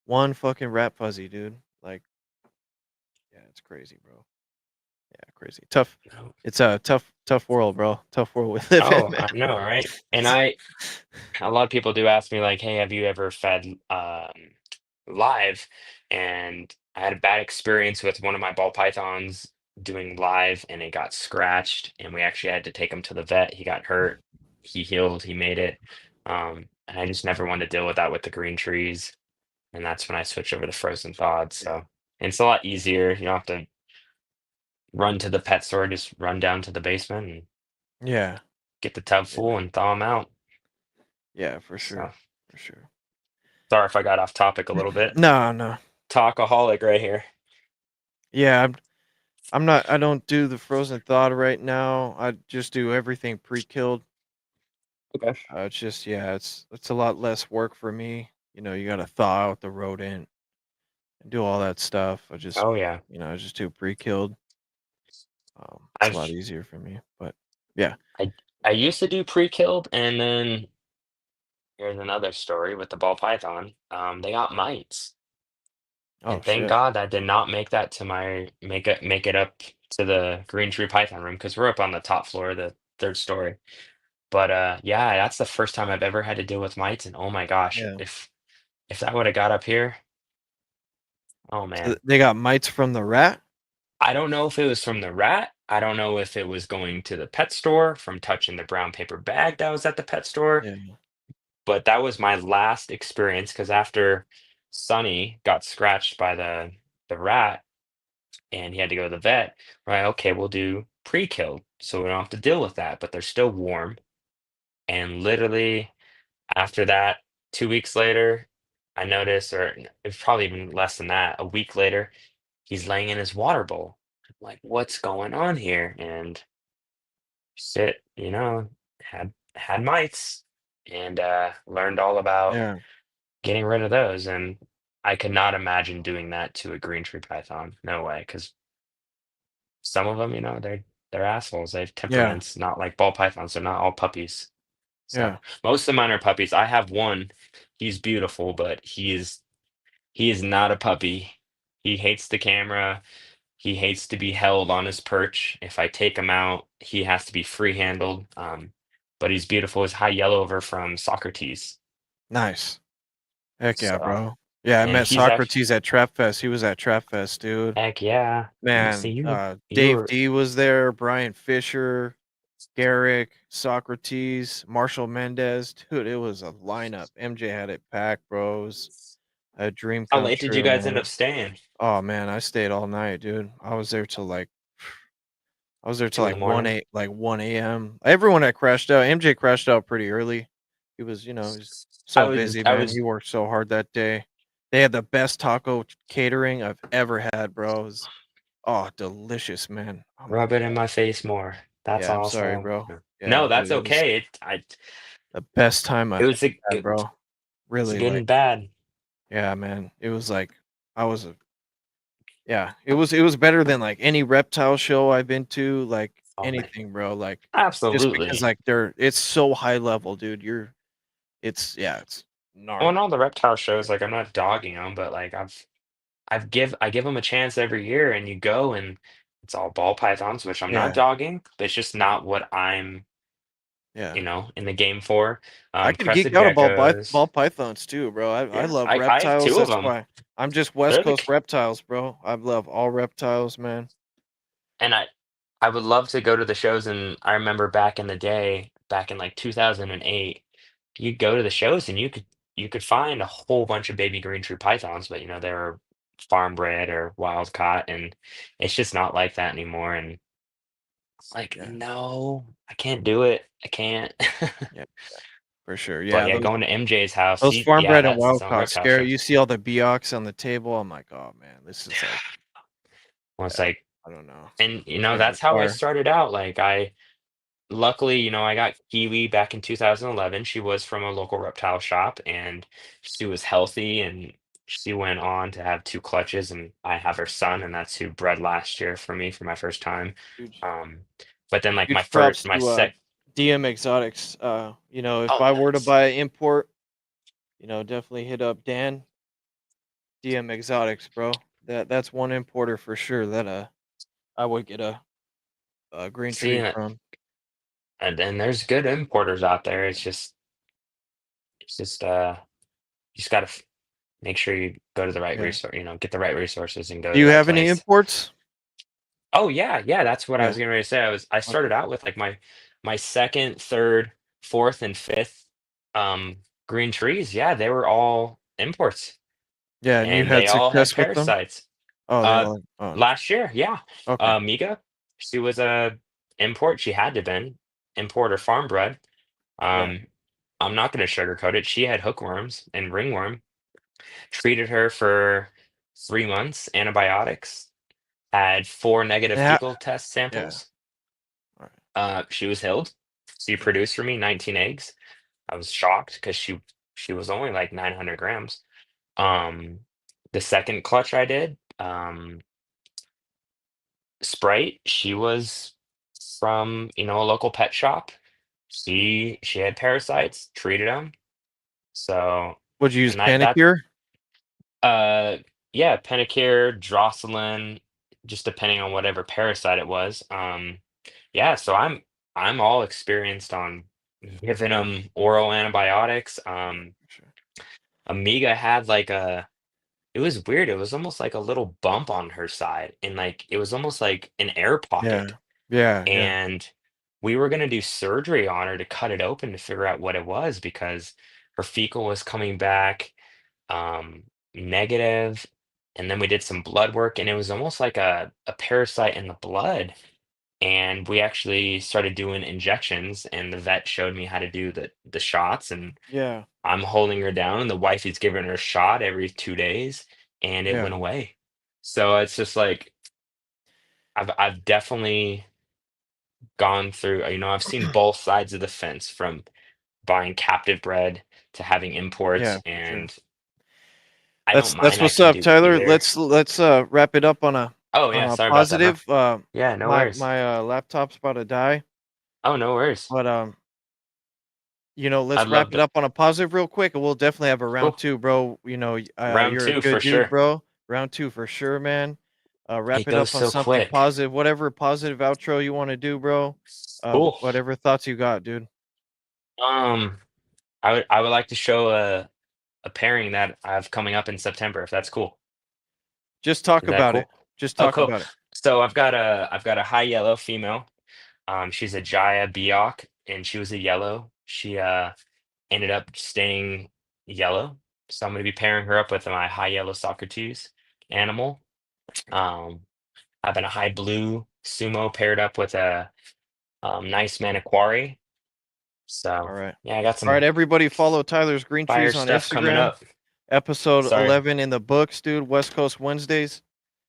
one fucking rat fuzzy, dude. Like, yeah, it's crazy, bro. Yeah, crazy. Tough. No. It's a tough tough world, bro. Tough world we live in, Oh, man. I know, right? And a lot of people do ask me like, "Hey, have you ever fed live?" And I had a bad experience with one of my ball pythons doing live, and it got scratched, and we actually had to take him to the vet. He got hurt. He healed. He made it. And I just never wanted to deal with that with the green trees, and that's when I switched over to frozen thawed. Yeah. So, and it's a lot easier. You don't have to run to the pet store. Just run down to the basement and Yeah. get the tub Yeah. full and thaw them out. Yeah, for So. sure. For sure. Sorry if I got off topic a little bit. No, no. Talkaholic right here. Yeah, I'm not I don't do the frozen thawed right now. I just do everything pre-killed. Okay. It's just yeah, it's a lot less work for me. You know, you gotta thaw out the rodent and do all that stuff. Oh yeah. I just do pre-killed. It's a I've lot easier for me. But yeah. I I used to do pre-killed, and then here's another story with the ball python. They got mites, Oh and thank shit. God I did not make that to my make it up to the green tree python room because we're up on the top floor of the third story. But yeah, that's the first time I've ever had to deal with mites, and oh my gosh, Yeah. if that would have got up here, oh So man. they got mites from the rat? I don't know if it was from the rat. I don't know if it was going to the pet store from touching the brown paper bag that was at the pet store, Yeah. but that was my last experience because after Sonny got scratched by the rat and he had to go to the vet, right? Okay, we'll do pre-kill so we don't have to deal with that, but they're still warm. And literally after that, 2 weeks later, I noticed, or it's probably even less than that, a week later, he's laying in his water bowl. I'm like, what's going on here? And shit, had mites and learned all about Yeah. getting rid of those. And I could not imagine doing that to a green tree python. No way, because some of them, they're assholes. They have Yeah. temperaments, not like ball pythons. They're not all puppies. So Yeah. most of mine are puppies. I have one. He's beautiful, but he is not a puppy. He hates the camera. He hates to be held on his perch. If I take him out, he has to be free handled. But he's beautiful. He's high yellow over from Socrates. Nice. Heck yeah, So, bro. Yeah, I and met he's actually, Socrates at Trap Fest. He was at Trap Fest, dude. heck yeah. You see, Man, you Dave were D was there, Brian Fisher, Garrick, Socrates, Marshall Mendez. Dude, it was a lineup. MJ had it packed, bro. It was a dream how come late did you true, guys end up man. staying? Oh man, I stayed all night, dude. I was there till 2 in the like morning. 1 a.m. Everyone had crashed out. MJ crashed out pretty early. He's I so was busy, I man. He was worked so hard that day. They had the best taco catering I've ever had, bro. It was, oh, delicious, man. Oh my rub it in god. my face more. That's Yeah, I'm sorry, awesome. bro. Yeah. Yeah, No, dude, that's it was okay. the best time It I've was a, had, bro. it's Really, good like, and bad. yeah, man. It was like I was a yeah, it was better than like any reptile show I've been to, like Oh man, anything, bro. Like just because absolutely. like it's so high level, dude. It's Well, and gnarly. all the reptile shows, like I'm not dogging them, but like I give them a chance every year, and you go and it's all ball pythons, which I'm not Yeah, dogging. But it's just not what I'm, yeah. in the game for. I could geek Crested out about geckos. ball pythons too, bro. I Yeah, love I have reptiles. two of That's them. why I'm just West They're the Coast reptiles, bro. I love all reptiles, man. and I would love to go to the shows, and I remember back in the day, back in like 2008, you'd go to the shows and you could find a whole bunch of baby green tree pythons, but they were farm bred or wild caught, and it's just not like that anymore. And it's like, Yeah, no, I can't do it. I can't. yeah, for sure. But Yeah, yeah, those going to MJ's house, those he farm yeah, bred and that's its wild own caught reptile show. scary. You see all the Beox on the table. I'm like, oh man, this is like, Well, it's yeah, like, I don't know. and Scared of the that's how I car. started out. Like I luckily, I got Kiwi back in 2011. She was from a local reptile shop and she was healthy and she went on to have two clutches and I have her son and that's who bred last year for me for my first time. Huge, Um, but then like huge props my to sec DM Exotics. If oh I were to yes. buy import, definitely hit up Dan DM Exotics, bro. That's one importer for sure that I would get a green See, tree from. And then there's good importers out there. It's just you just gotta make sure you go to the right Yeah. resource, get the right resources and go Do to the you right have any place. imports? Oh yeah, yeah, that's what I was Yeah. getting ready to say. I Okay. started out with like my second, third, fourth, and fifth um green trees. Yeah, they were all imports Yeah, and you and had they all had success with them? parasites. Oh, they Uh all. Oh, Last year, yeah. okay. Miga, she was a import. She had to been import or farm bred. Yeah. Um, I'm not gonna sugarcoat it. She had hookworms and ringworm. Treated her for 3 months, antibiotics, had four negative Yeah. fecal test Yeah. samples. All right. She was healed. She Yeah. produced for me 19 eggs. I was shocked because she was only like 900 grams. Um, the second clutch I did, Sprite, she was from, a local pet shop. She had parasites, treated them. So, Would you use and that Panicure? uh yeah, Penacure, Droselin, just depending on whatever parasite it was. Yeah, so I'm all experienced on giving them oral antibiotics. Sure. Amiga had like it was weird. It was almost like a little bump on her side, and like it was almost like an air Yeah. pocket. Yeah. Yeah. And we were gonna do surgery on her to cut it open to figure out what it was because her fecal was coming back um, negative, and then we did some blood work, and it was almost like a parasite in the blood. And we actually started doing injections, and the vet showed me how to do the shots, and Yeah. I'm holding her down, and the wife is giving her a shot every 2 days, and it Yeah. went away. So it's just like I've definitely gone through, I've seen both sides of the fence from buying captive bred to having imports, Yeah, for sure. and I don't That's mind. I what's can up, do Tyler. either. Let's wrap it up Oh, on yeah, a sorry about that, man. positive. Yeah, no My worries. my laptop's about to die, Oh, no worries. but let's I'd wrap love it to. up on a positive real quick, and we'll definitely have a round Cool. two, bro. Round You're a 2 for good dude, sure. bro. Round two for sure, man. Wrap It it goes up on so something quick. positive, whatever positive outro you want to do, bro. Cool. Whatever thoughts you got, dude. Um, I would like to show a pairing that I have coming up in September, if that's cool. Just talk Is that about it. cool? Just Oh, talk cool. about it. So I've got a high yellow female. She's a Jaya Biok, and she was a yellow. She ended up staying yellow. So I'm gonna be pairing her up with my high yellow Socrates animal. Um, Having a high blue sumo paired up with a nice Maniquari. All So right. yeah, I got All right, some everybody follow Tyler's Green fire Trees on stuff coming Instagram. up. Episode Sorry. 11 in the books, dude. West Coast Wednesdays.